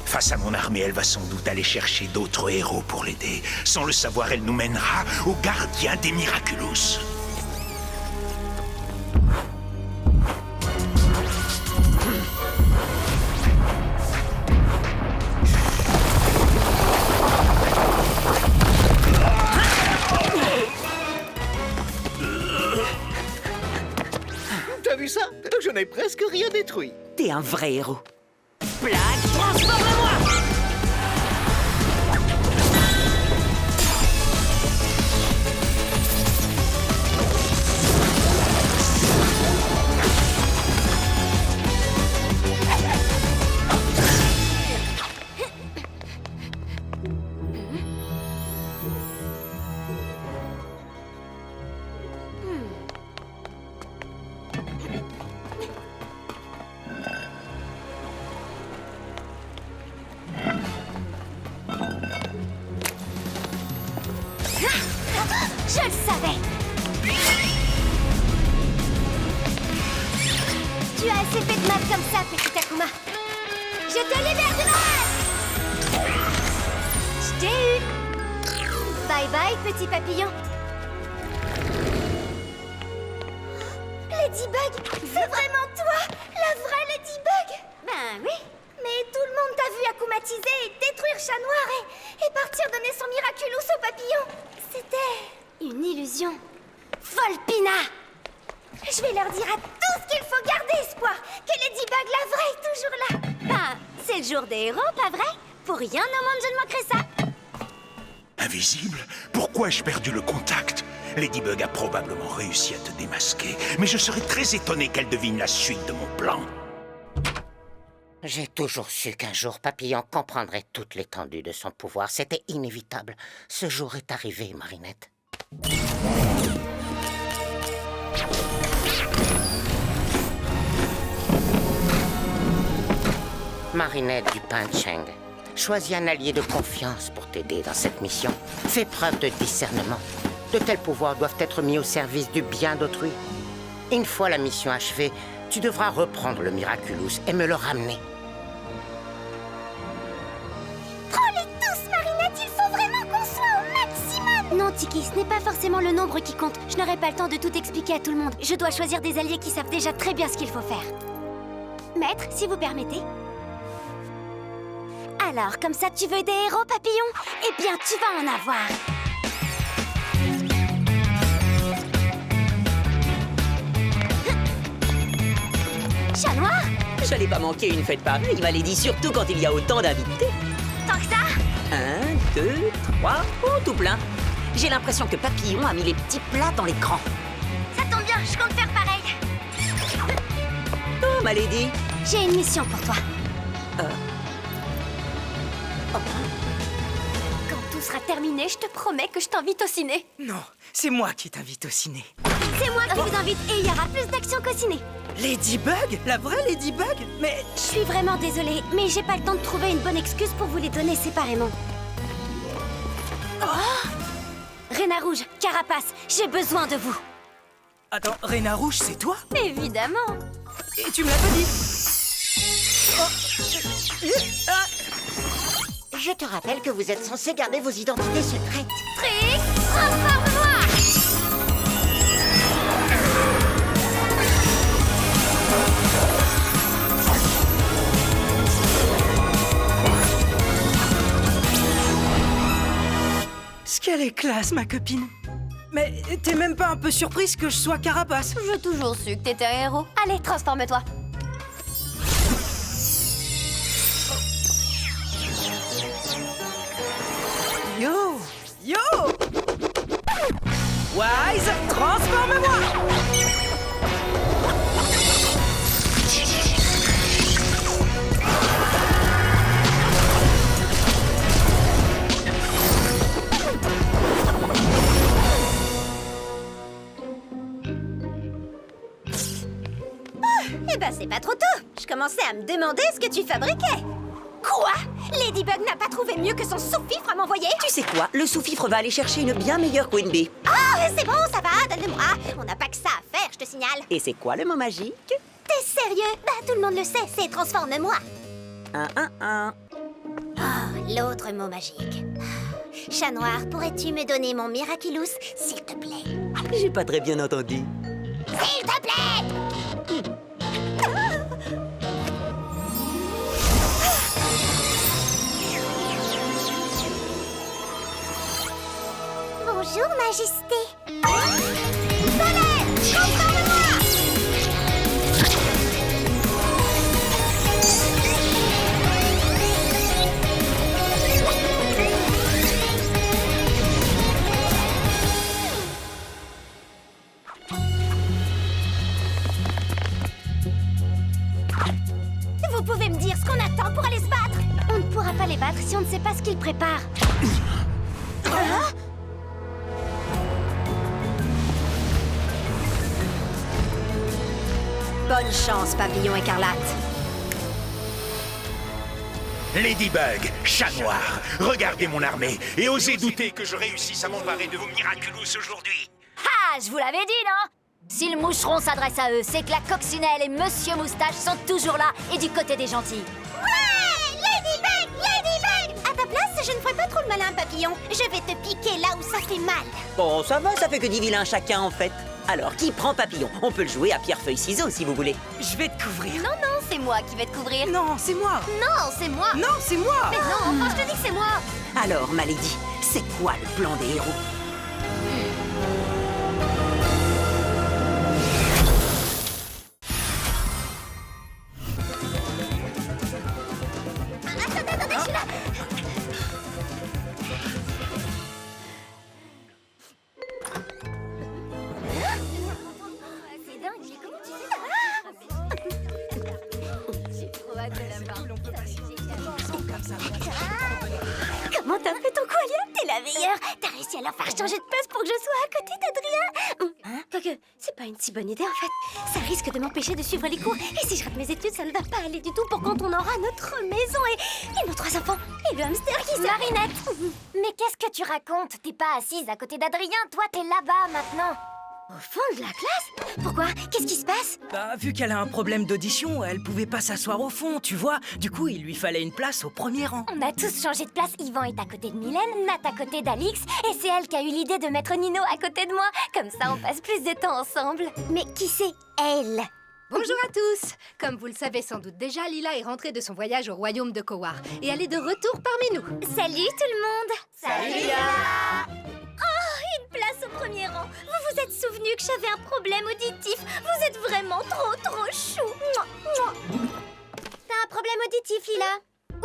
Face à mon armée, elle va sans doute aller chercher d'autres héros pour l'aider. Sans le savoir, elle nous mènera au gardien des Miraculous. T'as vu ça? Je n'ai presque rien détruit. T'es un vrai héros. Blague, transforme-moi! Je le savais. Tu as assez fait de mal comme ça, petit Akuma. Je te libère du mal. Je t'ai eu. Bye bye, petit papillon. Ladybug, c'est vraiment toi, la vraie Ladybug? Ben oui. Mais tout le monde t'a vu akumatiser et détruire Chat Noir et partir donner son Miraculous au papillon. C'était une illusion. Volpina! Je vais leur dire à tous qu'il faut garder espoir, que Ladybug la vraie est toujours là. Ben, c'est le jour des héros, pas vrai? Pour rien au monde je ne manquerai ça. Invisible? Pourquoi ai-je perdu le contact? Ladybug a probablement réussi à te démasquer, mais je serais très étonné qu'elle devine la suite de mon plan. J'ai toujours su qu'un jour Papillon comprendrait toute l'étendue de son pouvoir. C'était inévitable. Ce jour est arrivé, Marinette. Marinette du Pancheng, choisis un allié de confiance pour t'aider dans cette mission. Fais preuve de discernement. De tels pouvoirs doivent être mis au service du bien d'autrui. Une fois la mission achevée, tu devras reprendre le Miraculous et me le ramener. Prends-les tous, Marinette, il faut vraiment qu'on soit au maximum. Non, Tiki, ce n'est pas forcément le nombre qui compte. Je n'aurai pas le temps de tout expliquer à tout le monde. Je dois choisir des alliés qui savent déjà très bien ce qu'il faut faire. Maître, si vous permettez. Alors, comme ça, tu veux des héros, papillon? Eh bien, tu vas en avoir. Chat Noir? J'allais pas manquer une fête pareille, Malédie, surtout quand il y a autant d'invités. Tant que ça? 1, 2, 3, oh, tout plein. J'ai l'impression que Papillon a mis les petits plats dans les grands. Ça tombe bien, je compte faire pareil. Oh, Malédie. J'ai une mission pour toi. Quand tout sera terminé, je te promets que je t'invite au ciné. Non, c'est moi qui t'invite au ciné. C'est moi qui vous invite et il y aura plus d'action qu'au ciné. Ladybug? La vraie Ladybug? Mais... Je suis vraiment désolée, mais j'ai pas le temps de trouver une bonne excuse pour vous les donner séparément. Oh Réna Rouge, Carapace, j'ai besoin de vous. Attends, Réna Rouge, c'est toi? Évidemment. Et tu me l'as pas dit. Je te rappelle que vous êtes censé garder vos identités secrètes. Trix, transforme-moi! Ce qu'elle est classe, ma copine. Mais t'es même pas un peu surprise que je sois Carapace? J'ai toujours su que t'étais un héros. Allez, transforme-toi. Yo! Yo! Wise, transforme-moi! Eh ben, c'est pas trop tôt. Je commençais à me demander ce que tu fabriquais. Quoi? Ladybug n'a pas trouvé mieux que son sous-fifre à m'envoyer? Tu sais quoi? Le sous-fifre va aller chercher une bien meilleure Queen Bee. Ah, c'est bon, ça va, donne-le-moi. On n'a pas que ça à faire, je te signale. Et c'est quoi le mot magique? T'es sérieux? Bah, tout le monde le sait, c'est transforme-moi. Oh, l'autre mot magique. Chat noir, pourrais-tu me donner mon Miraculous, s'il te plaît? J'ai pas très bien entendu. S'il te plaît! Bonjour, Majesté. Soleil, transforme-moi! Vous pouvez me dire ce qu'on attend pour aller se battre? On ne pourra pas les battre si on ne sait pas ce qu'ils préparent. Hein? Bonne chance, papillon écarlate. Ladybug, Chat Noir, regardez mon armée et osez douter que je réussisse à m'emparer de vos Miraculous aujourd'hui. Ah, je vous l'avais dit, non? Si le moucheron s'adresse à eux, c'est que la coccinelle et Monsieur Moustache sont toujours là et du côté des gentils. Ouais! Ladybug! Ladybug! À ta place, je ne ferai pas trop le malin, papillon. Je vais te piquer là où ça fait mal. Bon, ça va, ça fait que 10 vilains chacun, en fait. Alors, qui prend papillon? On peut le jouer à pierre-feuille-ciseaux, si vous voulez. Je vais te couvrir. Non, non, c'est moi qui vais te couvrir. Non, c'est moi. Non, c'est moi. Non, c'est moi. Mais non, enfin, je te dis que c'est moi. Alors, ma lady, c'est quoi le plan des héros? Attendez, je suis là. C'est dingue, comment tu fais ça? J'ai trop hâte de la voir. Comment t'as fait ton collier? T'es la meilleure. T'as réussi à leur faire changer de place pour que je sois à côté d'Adrien. Hein? Quoique, c'est pas une si bonne idée en fait. Ça risque de m'empêcher de suivre les cours. Et si je rate mes études, ça ne va pas aller du tout pour quand on aura notre maison et nos 3 enfants. Et le hamster qui s'est... Marinette. Mais qu'est-ce que tu racontes? T'es pas assise à côté d'Adrien, toi t'es là-bas maintenant. Au fond de la classe? Pourquoi? Qu'est-ce qui se passe? Bah, vu qu'elle a un problème d'audition, elle pouvait pas s'asseoir au fond, tu vois. Du coup, il lui fallait une place au premier rang. On a tous changé de place. Yvan est à côté de Mylène, Nat à côté d'Alix, et c'est elle qui a eu l'idée de mettre Nino à côté de moi. Comme ça, on passe plus de temps ensemble. Mais qui c'est elle? Bonjour à tous. Comme vous le savez sans doute déjà, Lila est rentrée de son voyage au royaume de Kowar et elle est de retour parmi nous. Salut tout le monde. Salut Lila. Oh, une place au premier rang. Vous vous êtes souvenu que j'avais un problème auditif. Vous êtes vraiment trop chou. T'as un problème auditif, Lila?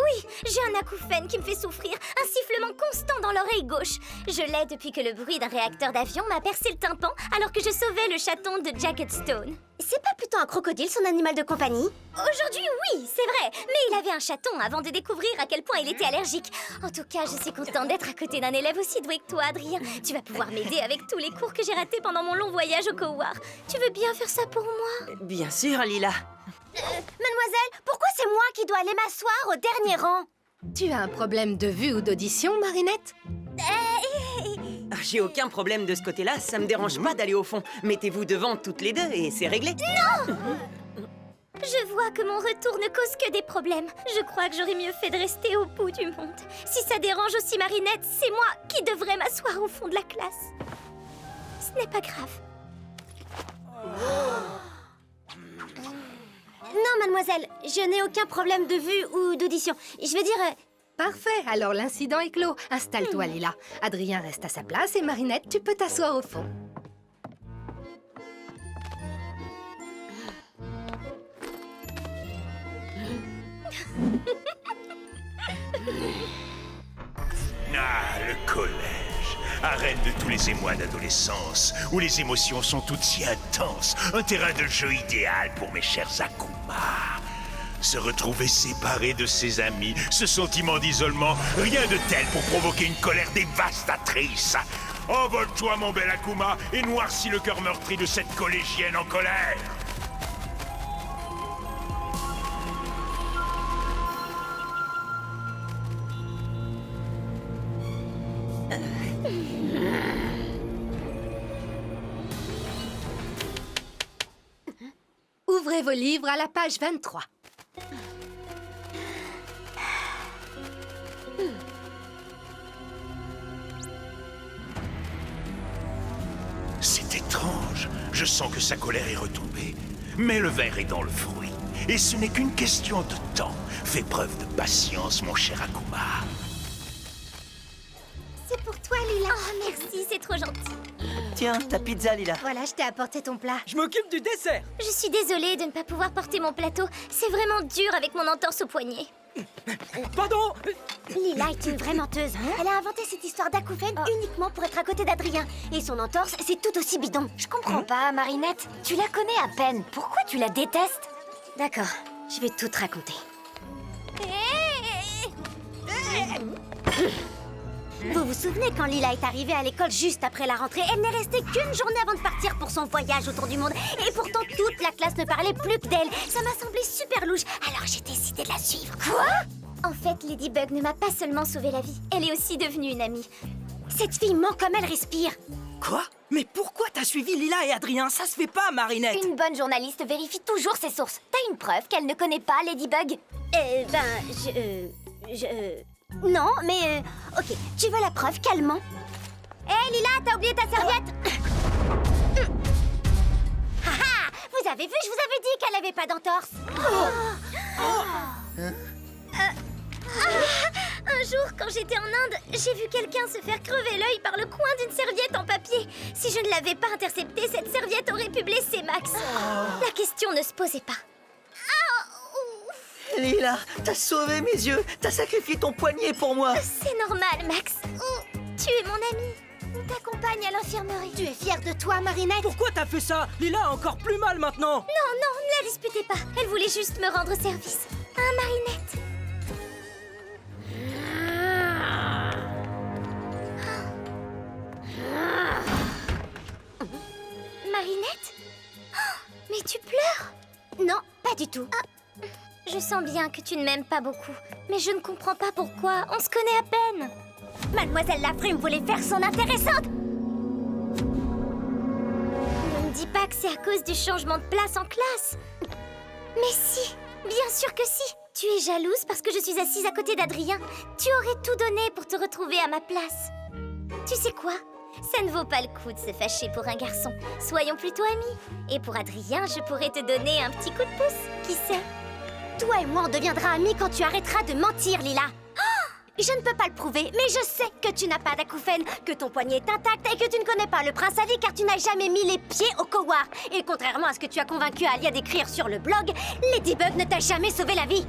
Oui, j'ai un acouphène qui me fait souffrir, un sifflement constant dans l'oreille gauche. Je l'ai depuis que le bruit d'un réacteur d'avion m'a percé le tympan alors que je sauvais le chaton de Jagged Stone. C'est pas plutôt un crocodile, son animal de compagnie? Aujourd'hui, oui, c'est vrai, mais il avait un chaton avant de découvrir à quel point il était allergique. En tout cas, je suis contente d'être à côté d'un élève aussi doué que toi, Adrien. Tu vas pouvoir m'aider avec tous les cours que j'ai ratés pendant mon long voyage au Cohort. Tu veux bien faire ça pour moi? Bien sûr, Lila. Mademoiselle, pourquoi c'est moi qui dois aller m'asseoir au dernier rang? Tu as un problème de vue ou d'audition, Marinette? Ah, j'ai aucun problème de ce côté-là, ça me dérange pas d'aller au fond. Mettez-vous devant toutes les deux et c'est réglé. Non! Je vois que mon retour ne cause que des problèmes. Je crois que j'aurais mieux fait de rester au bout du monde. Si ça dérange aussi Marinette, c'est moi qui devrais m'asseoir au fond de la classe. Ce n'est pas grave. Non, mademoiselle, je n'ai aucun problème de vue ou d'audition. Je veux dire... Parfait, alors l'incident est clos. Installe-toi, Lila. Adrien reste à sa place et Marinette, tu peux t'asseoir au fond. Ah, le collège. Arène de tous les émois d'adolescence, où les émotions sont toutes si intenses. Un terrain de jeu idéal pour mes chers Akuma. Se retrouver séparé de ses amis, ce sentiment d'isolement, rien de tel pour provoquer une colère dévastatrice. Envole-toi, mon bel Akuma, et noircis le cœur meurtri de cette collégienne en colère. Ouvrez vos livres à la page 23. C'est étrange. Je sens que sa colère est retombée. Mais le verre est dans le fruit. Et ce n'est qu'une question de temps. Fais preuve de patience, mon cher Akuma. C'est pour toi, Lila. Oh, merci, c'est trop gentil. Tiens, ta pizza, Lila. Voilà, je t'ai apporté ton plat. Je m'occupe du dessert. Je suis désolée de ne pas pouvoir porter mon plateau. C'est vraiment dur avec mon entorse au poignet. Pardon. Lila est une vraie menteuse. Elle a inventé cette histoire d'acouphène uniquement pour être à côté d'Adrien. Et son entorse, c'est tout aussi bidon. Je comprends pas, Marinette. Tu la connais à peine. Pourquoi tu la détestes? D'accord, je vais tout te raconter. Vous vous souvenez quand Lila est arrivée à l'école juste après la rentrée? Elle n'est restée qu'une journée avant de partir pour son voyage autour du monde. Et pourtant, toute la classe ne parlait plus que d'elle. Ça m'a semblé super louche, alors j'ai décidé de la suivre. Quoi? En fait, Ladybug ne m'a pas seulement sauvé la vie. Elle est aussi devenue une amie. Cette fille ment comme elle respire. Quoi? Mais pourquoi t'as suivi Lila et Adrien? Ça se fait pas, Marinette. Une bonne journaliste vérifie toujours ses sources. T'as une preuve qu'elle ne connaît pas Ladybug? Non, mais... ok, tu veux la preuve qu'elle ment? Hé, Lila, t'as oublié ta serviette? Haha! Vous avez vu, je vous avais dit qu'elle avait pas d'entorse. Un jour, quand j'étais en Inde, j'ai vu quelqu'un se faire crever l'œil par le coin d'une serviette en papier. Si je ne l'avais pas interceptée, cette serviette aurait pu blesser Max. La question ne se posait pas. Lila, t'as sauvé mes yeux. T'as sacrifié ton poignet pour moi. C'est normal, Max. Tu es mon ami. On t'accompagne à l'infirmerie. Tu es fière de toi, Marinette? Pourquoi t'as fait ça? Lila a encore plus mal maintenant. Non, ne la disputez pas. Elle voulait juste me rendre service. Hein, Marinette? Marinette? Mais tu pleures? Non, pas du tout. Je sens bien que tu ne m'aimes pas beaucoup, mais je ne comprends pas pourquoi. On se connaît à peine. Mademoiselle Lafrume voulait faire son intéressante. Ne me dis pas que c'est à cause du changement de place en classe. Mais si, bien sûr que si. Tu es jalouse parce que je suis assise à côté d'Adrien. Tu aurais tout donné pour te retrouver à ma place. Tu sais quoi? Ça ne vaut pas le coup de se fâcher pour un garçon. Soyons plutôt amis. Et pour Adrien, je pourrais te donner un petit coup de pouce. Qui sait? Toi et moi, on deviendra amis quand tu arrêteras de mentir, Lila. Je ne peux pas le prouver, mais je sais que tu n'as pas d'acouphène, que ton poignet est intact et que tu ne connais pas le prince Ali car tu n'as jamais mis les pieds au Cohort. Et contrairement à ce que tu as convaincu Alia d'écrire sur le blog, Ladybug ne t'a jamais sauvé la vie.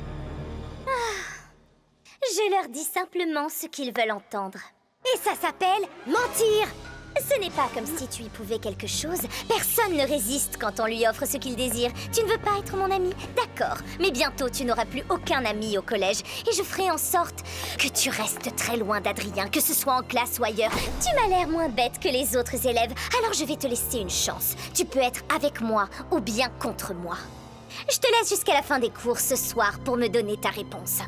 Je leur dis simplement ce qu'ils veulent entendre. Et ça s'appelle mentir. Ce n'est pas comme si tu y pouvais quelque chose. Personne ne résiste quand on lui offre ce qu'il désire. Tu ne veux pas être mon ami? D'accord. Mais bientôt, tu n'auras plus aucun ami au collège. Et je ferai en sorte que tu restes très loin d'Adrien, que ce soit en classe ou ailleurs. Tu m'as l'air moins bête que les autres élèves. Alors je vais te laisser une chance. Tu peux être avec moi ou bien contre moi. Je te laisse jusqu'à la fin des cours ce soir pour me donner ta réponse.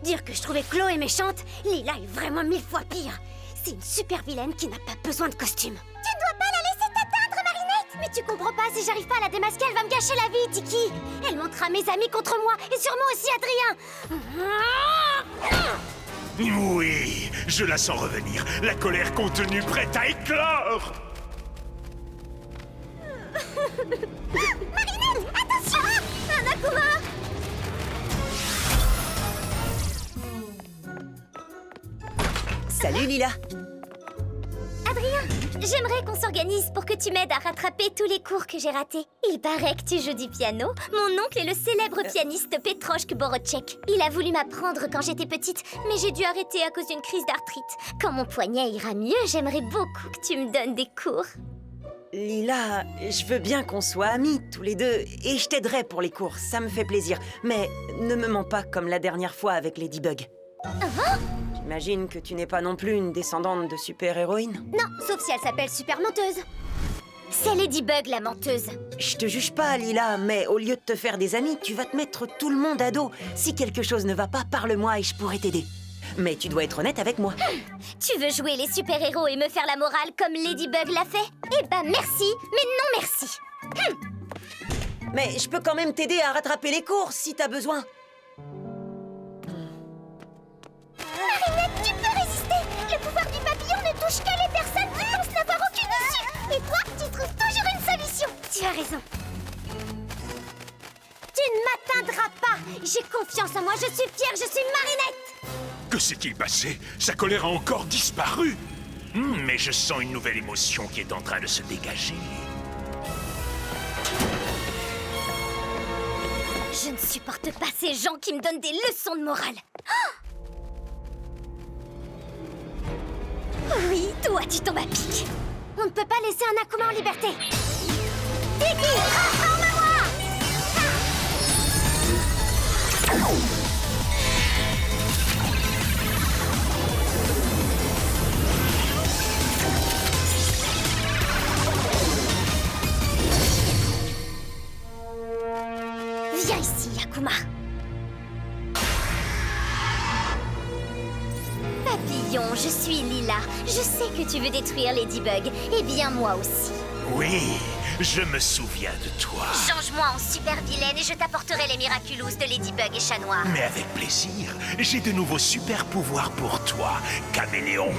Dire que je trouvais Chloé méchante, Lila est vraiment 1000 fois pire. C'est une super vilaine qui n'a pas besoin de costume. Tu ne dois pas la laisser t'atteindre, Marinette! Mais tu comprends pas, si j'arrive pas à la démasquer, elle va me gâcher la vie, Tiki. Elle montrera mes amis contre moi, et sûrement aussi Adrien. Oui, je la sens revenir. La colère contenue prête à éclore. Marinette, attention! Un Akuma! Salut Lila. Adrien, j'aimerais qu'on s'organise pour que tu m'aides à rattraper tous les cours que j'ai ratés. Il paraît que tu joues du piano. Mon oncle est le célèbre pianiste Petroshk Borotchek. Il a voulu m'apprendre quand j'étais petite, mais j'ai dû arrêter à cause d'une crise d'arthrite. Quand mon poignet ira mieux, j'aimerais beaucoup que tu me donnes des cours. Lila, je veux bien qu'on soit amis tous les deux et je t'aiderai pour les cours, ça me fait plaisir. Mais ne me mens pas comme la dernière fois avec Ladybug. J'imagine que tu n'es pas non plus une descendante de super-héroïne. Non, sauf si elle s'appelle Super Menteuse. C'est Ladybug la menteuse. Je te juge pas, Lila, mais au lieu de te faire des amis, tu vas te mettre tout le monde à dos. Si quelque chose ne va pas, parle-moi et je pourrai t'aider. Mais tu dois être honnête avec moi. Tu veux jouer les super-héros et me faire la morale comme Ladybug l'a fait? Eh ben merci, mais non merci. Mais je peux quand même t'aider à rattraper les cours si t'as besoin. Marinette, tu peux résister. Le pouvoir du papillon ne touche que les personnes qui pensent n'avoir aucune issue. Et toi, tu trouves toujours une solution. Tu as raison. Tu ne m'atteindras pas. J'ai confiance en moi, je suis fière, je suis Marinette. Que s'est-il passé? Sa colère a encore disparu. Mais je sens une nouvelle émotion qui est en train de se dégager. Je ne supporte pas ces gens qui me donnent des leçons de morale. Oui, toi, tu tombes à pic. On ne peut pas laisser un Akuma en liberté. Tiki, transforme-moi! Viens ici, Akuma. Papillon, je suis Lila. Je sais que tu veux détruire Ladybug. Eh bien, moi aussi. Oui, je me souviens de toi. Change-moi en super vilaine et je t'apporterai les Miraculous de Ladybug et Chat Noir. Mais avec plaisir, j'ai de nouveaux super pouvoirs pour toi, Caméléon.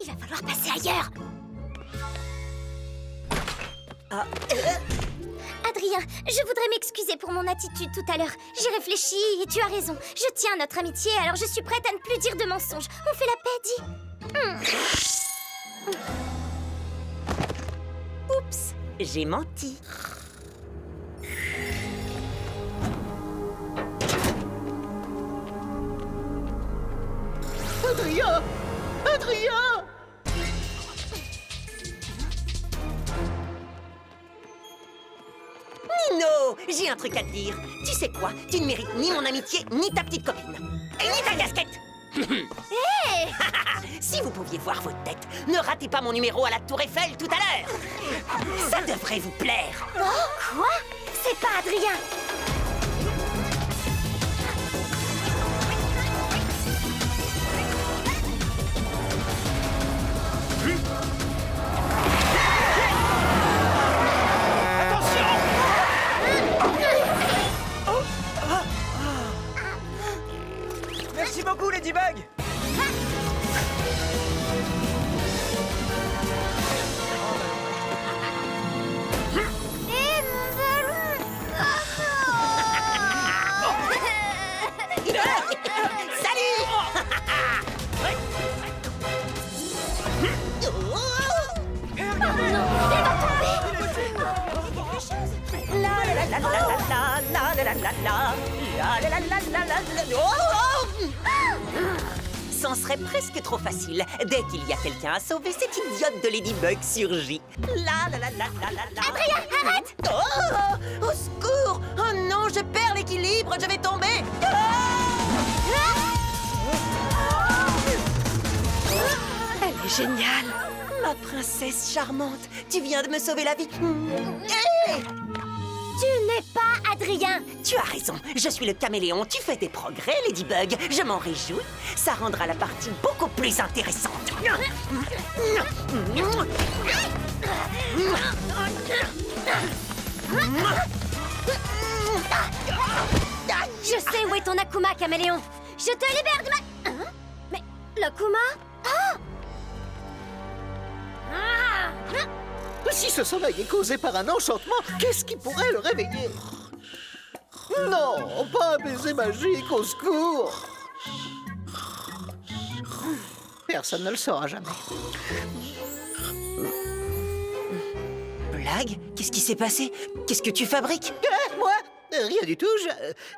Il va falloir passer ailleurs. Adrien, je voudrais m'excuser pour mon attitude tout à l'heure. J'ai réfléchi et tu as raison. Je tiens à notre amitié, alors je suis prête à ne plus dire de mensonges. On fait la paix, dis. Oups, j'ai menti. Adrien! Adrien! Nino, j'ai un truc à te dire. Tu sais quoi? Tu ne mérites ni mon amitié, ni ta petite copine. Et ni ta casquette. Hé! Si vous pouviez voir vos têtes, ne ratez pas mon numéro à la Tour Eiffel tout à l'heure. Ça devrait vous plaire. Oh, quoi? C'est pas Adrien. Merci beaucoup, Ladybug! Et mon ballon! Salut. C'en serait presque trop facile. Dès qu'il y a quelqu'un à sauver, cette idiote de Ladybug surgit. Adrien, arrête! Oh! Au secours! Oh non, je perds l'équilibre, je vais tomber! Elle est géniale. Ma princesse charmante, tu viens de me sauver la vie. Hey! Tu n'es pas Adrien! Tu as raison, je suis le caméléon. Tu fais des progrès, Ladybug. Je m'en réjouis. Ça rendra la partie beaucoup plus intéressante. Je sais où est ton Akuma, caméléon! Je te libère de ma... Hein? Mais l'Akuma? Si ce sommeil est causé par un enchantement, qu'est-ce qui pourrait le réveiller? Non, pas un baiser magique, au secours! Personne ne le saura jamais. Blague? Qu'est-ce qui s'est passé? Qu'est-ce que tu fabriques? Moi? Rien du tout,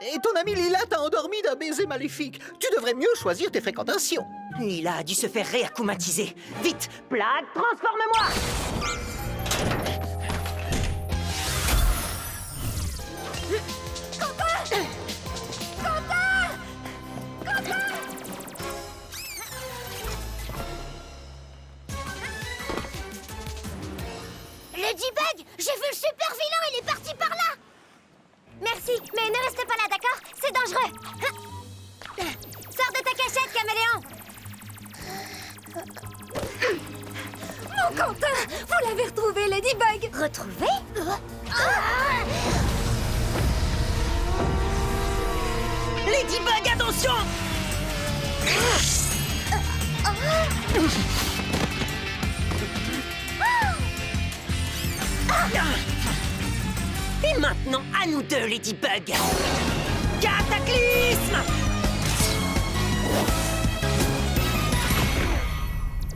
Et ton ami Lila t'a endormi d'un baiser maléfique. Tu devrais mieux choisir tes fréquentations. Lila a dû se faire réakumatiser. Vite, Blague, transforme-moi! Ladybug, j'ai vu le super vilain, il est parti par là! Merci, mais ne restez pas là, d'accord? C'est dangereux! Sors de ta cachette, caméléon! Mon Quentin, vous l'avez retrouvé, Ladybug. Retrouvé? Ladybug, attention! Et maintenant, à nous deux, Ladybug! Cataclysme!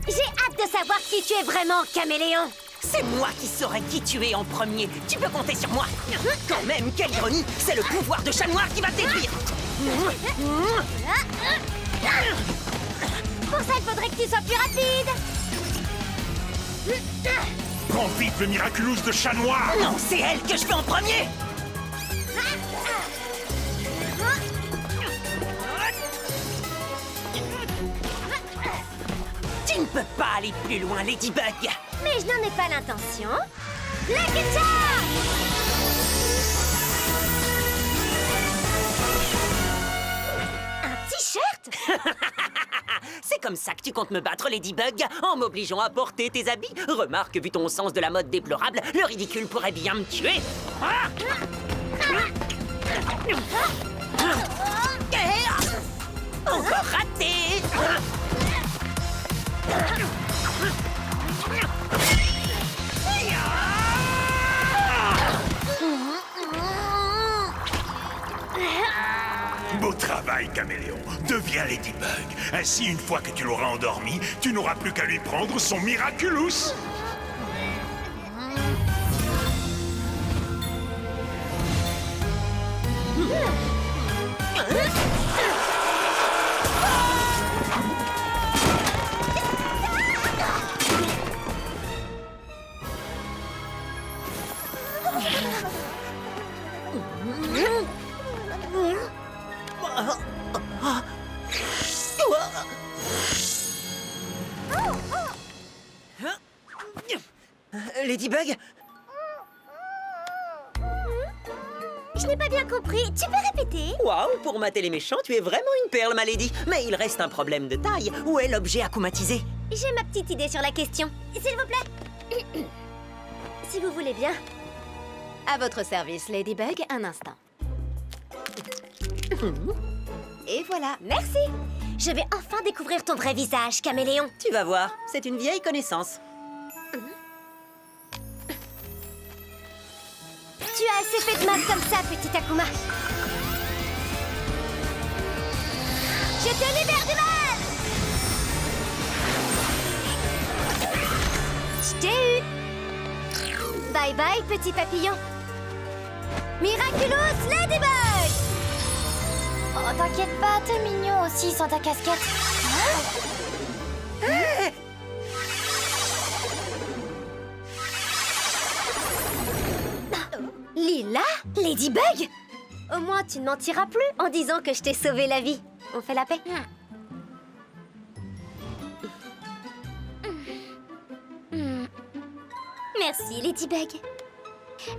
J'ai hâte de savoir qui tu es vraiment, caméléon! C'est moi qui saurai qui tu es en premier. Tu peux compter sur moi. Quand même, quelle ironie! C'est le pouvoir de Chat Noir qui va te détruire! Pour ça, il faudrait que tu sois plus rapide! Prends vite le Miraculous de Chat Noir! Non, c'est elle que je fais en premier! Tu ne peux pas aller plus loin, Ladybug! Mais je n'en ai pas l'intention. Lucky Charm! Un t-shirt? C'est comme ça que tu comptes me battre, Ladybug, en m'obligeant à porter tes habits. Remarque, vu ton sens de la mode déplorable, le ridicule pourrait bien me tuer. Encore raté! Beau travail, caméléon. Deviens Ladybug. Ainsi, une fois que tu l'auras endormi, tu n'auras plus qu'à lui prendre son Miraculous. Ladybug? Je n'ai pas bien compris. Tu peux répéter? Waouh, pour mater les méchants, tu es vraiment une perle, ma lady. Mais il reste un problème de taille. Où est l'objet akumatisé? J'ai ma petite idée sur la question. S'il vous plaît. Si vous voulez bien. À votre service, Ladybug, un instant. Et voilà. Merci. Je vais enfin découvrir ton vrai visage, caméléon. Tu vas voir, c'est une vieille connaissance. Tu as assez fait de mal comme ça, petit Akuma. Je te libère du mal! Je t'ai eu. Bye bye, petit papillon. Miraculous Ladybug! Oh, t'inquiète pas, t'es mignon aussi sans ta casquette. Lila? Ladybug? Au moins, tu ne mentiras plus en disant que je t'ai sauvé la vie. On fait la paix? Merci, Ladybug.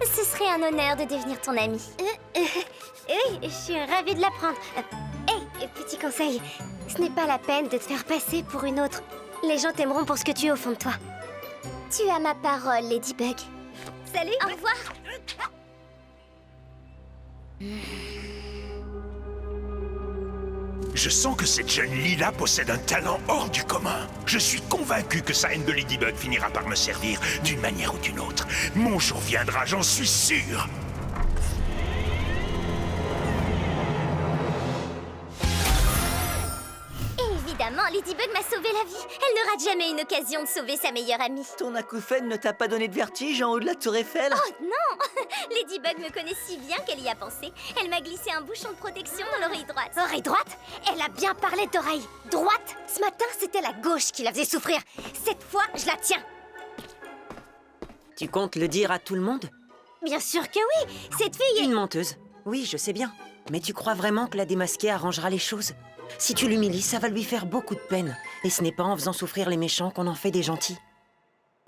Ce serait un honneur de devenir ton amie. Oui, je suis ravie de l'apprendre. Hey, petit conseil. Ce n'est pas la peine de te faire passer pour une autre. Les gens t'aimeront pour ce que tu es au fond de toi. Tu as ma parole, Ladybug. Salut! Au revoir. Je sens que cette jeune Lila possède un talent hors du commun. Je suis convaincu que sa haine de Ladybug finira par me servir d'une manière ou d'une autre. Mon jour viendra, j'en suis sûr. Évidemment, Ladybug m'a sauvé la vie. Elle ne rate jamais une occasion de sauver sa meilleure amie. Ton acouphène ne t'a pas donné de vertige en haut de la tour Eiffel? Oh non! Ladybug me connaît si bien qu'elle y a pensé. Elle m'a glissé un bouchon de protection dans l'oreille droite. Oreille droite? Elle a bien parlé d'oreille droite. Ce matin, c'était la gauche qui la faisait souffrir. Cette fois, je la tiens. Tu comptes le dire à tout le monde? Bien sûr que oui. Cette fille est... Une menteuse. Oui, je sais bien. Mais tu crois vraiment que la démasquée arrangera les choses? Si tu l'humilies, ça va lui faire beaucoup de peine. Et ce n'est pas en faisant souffrir les méchants qu'on en fait des gentils.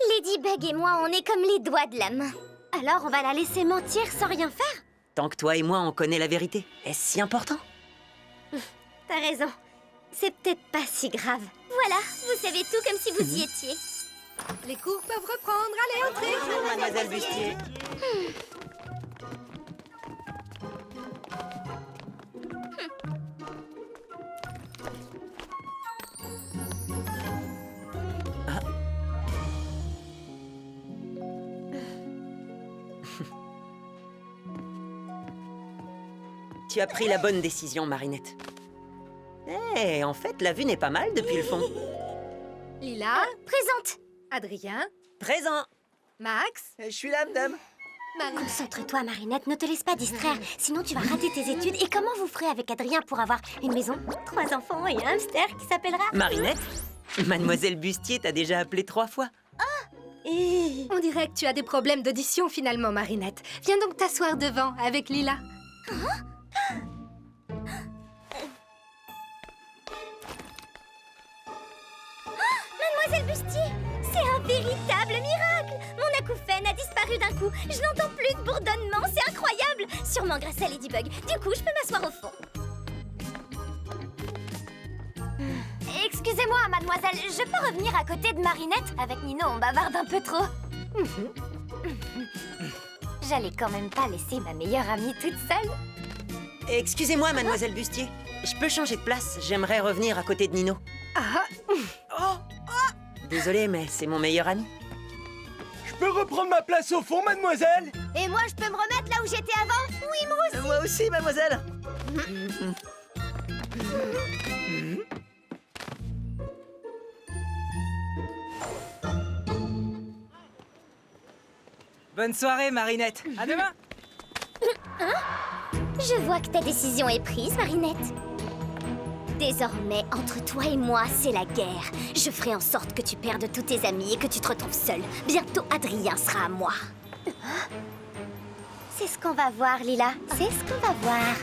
Ladybug et moi, on est comme les doigts de la main. Alors, on va la laisser mentir sans rien faire? Tant que toi et moi, on connaît la vérité. Est-ce si important? T'as raison. C'est peut-être pas si grave. Voilà, vous savez tout comme si vous y étiez. Les cours peuvent reprendre. Allez, entrez. Bonjour, mademoiselle Bustier. Tu as pris la bonne décision, Marinette. Eh, en fait, la vue n'est pas mal depuis le fond. Lila, Présente. Adrien, Présent. Max. Je suis là, madame. Concentre-toi, Marinette, ne te laisse pas distraire. Sinon, tu vas rater tes études. Et comment vous ferez avec Adrien pour avoir une maison, 3 enfants et un hamster qui s'appellera... Marinette, mademoiselle Bustier t'a déjà appelé 3 fois. On dirait que tu as des problèmes d'audition finalement, Marinette. Viens donc t'asseoir devant avec Lila. Mademoiselle Bustier, c'est un véritable miracle. Mon acouphène a disparu d'un coup. Je n'entends plus de bourdonnement, c'est incroyable. Sûrement grâce à Ladybug. Du coup, je peux m'asseoir au fond. Excusez-moi, mademoiselle, je peux revenir à côté de Marinette? Avec Nino, on bavarde un peu trop. J'allais quand même pas laisser ma meilleure amie toute seule. Excusez-moi, mademoiselle Bustier. Je peux changer de place. J'aimerais revenir à côté de Nino. Désolée, mais c'est mon meilleur ami. Je peux reprendre ma place au fond, mademoiselle? Et moi, je peux me remettre là où j'étais avant? Oui, moi aussi. Moi aussi, mademoiselle. Bonne soirée, Marinette. À demain. Je vois que ta décision est prise, Marinette. Désormais, entre toi et moi, c'est la guerre. Je ferai en sorte que tu perdes tous tes amis et que tu te retrouves seule. Bientôt, Adrien sera à moi. C'est ce qu'on va voir, Lila. C'est ce qu'on va voir.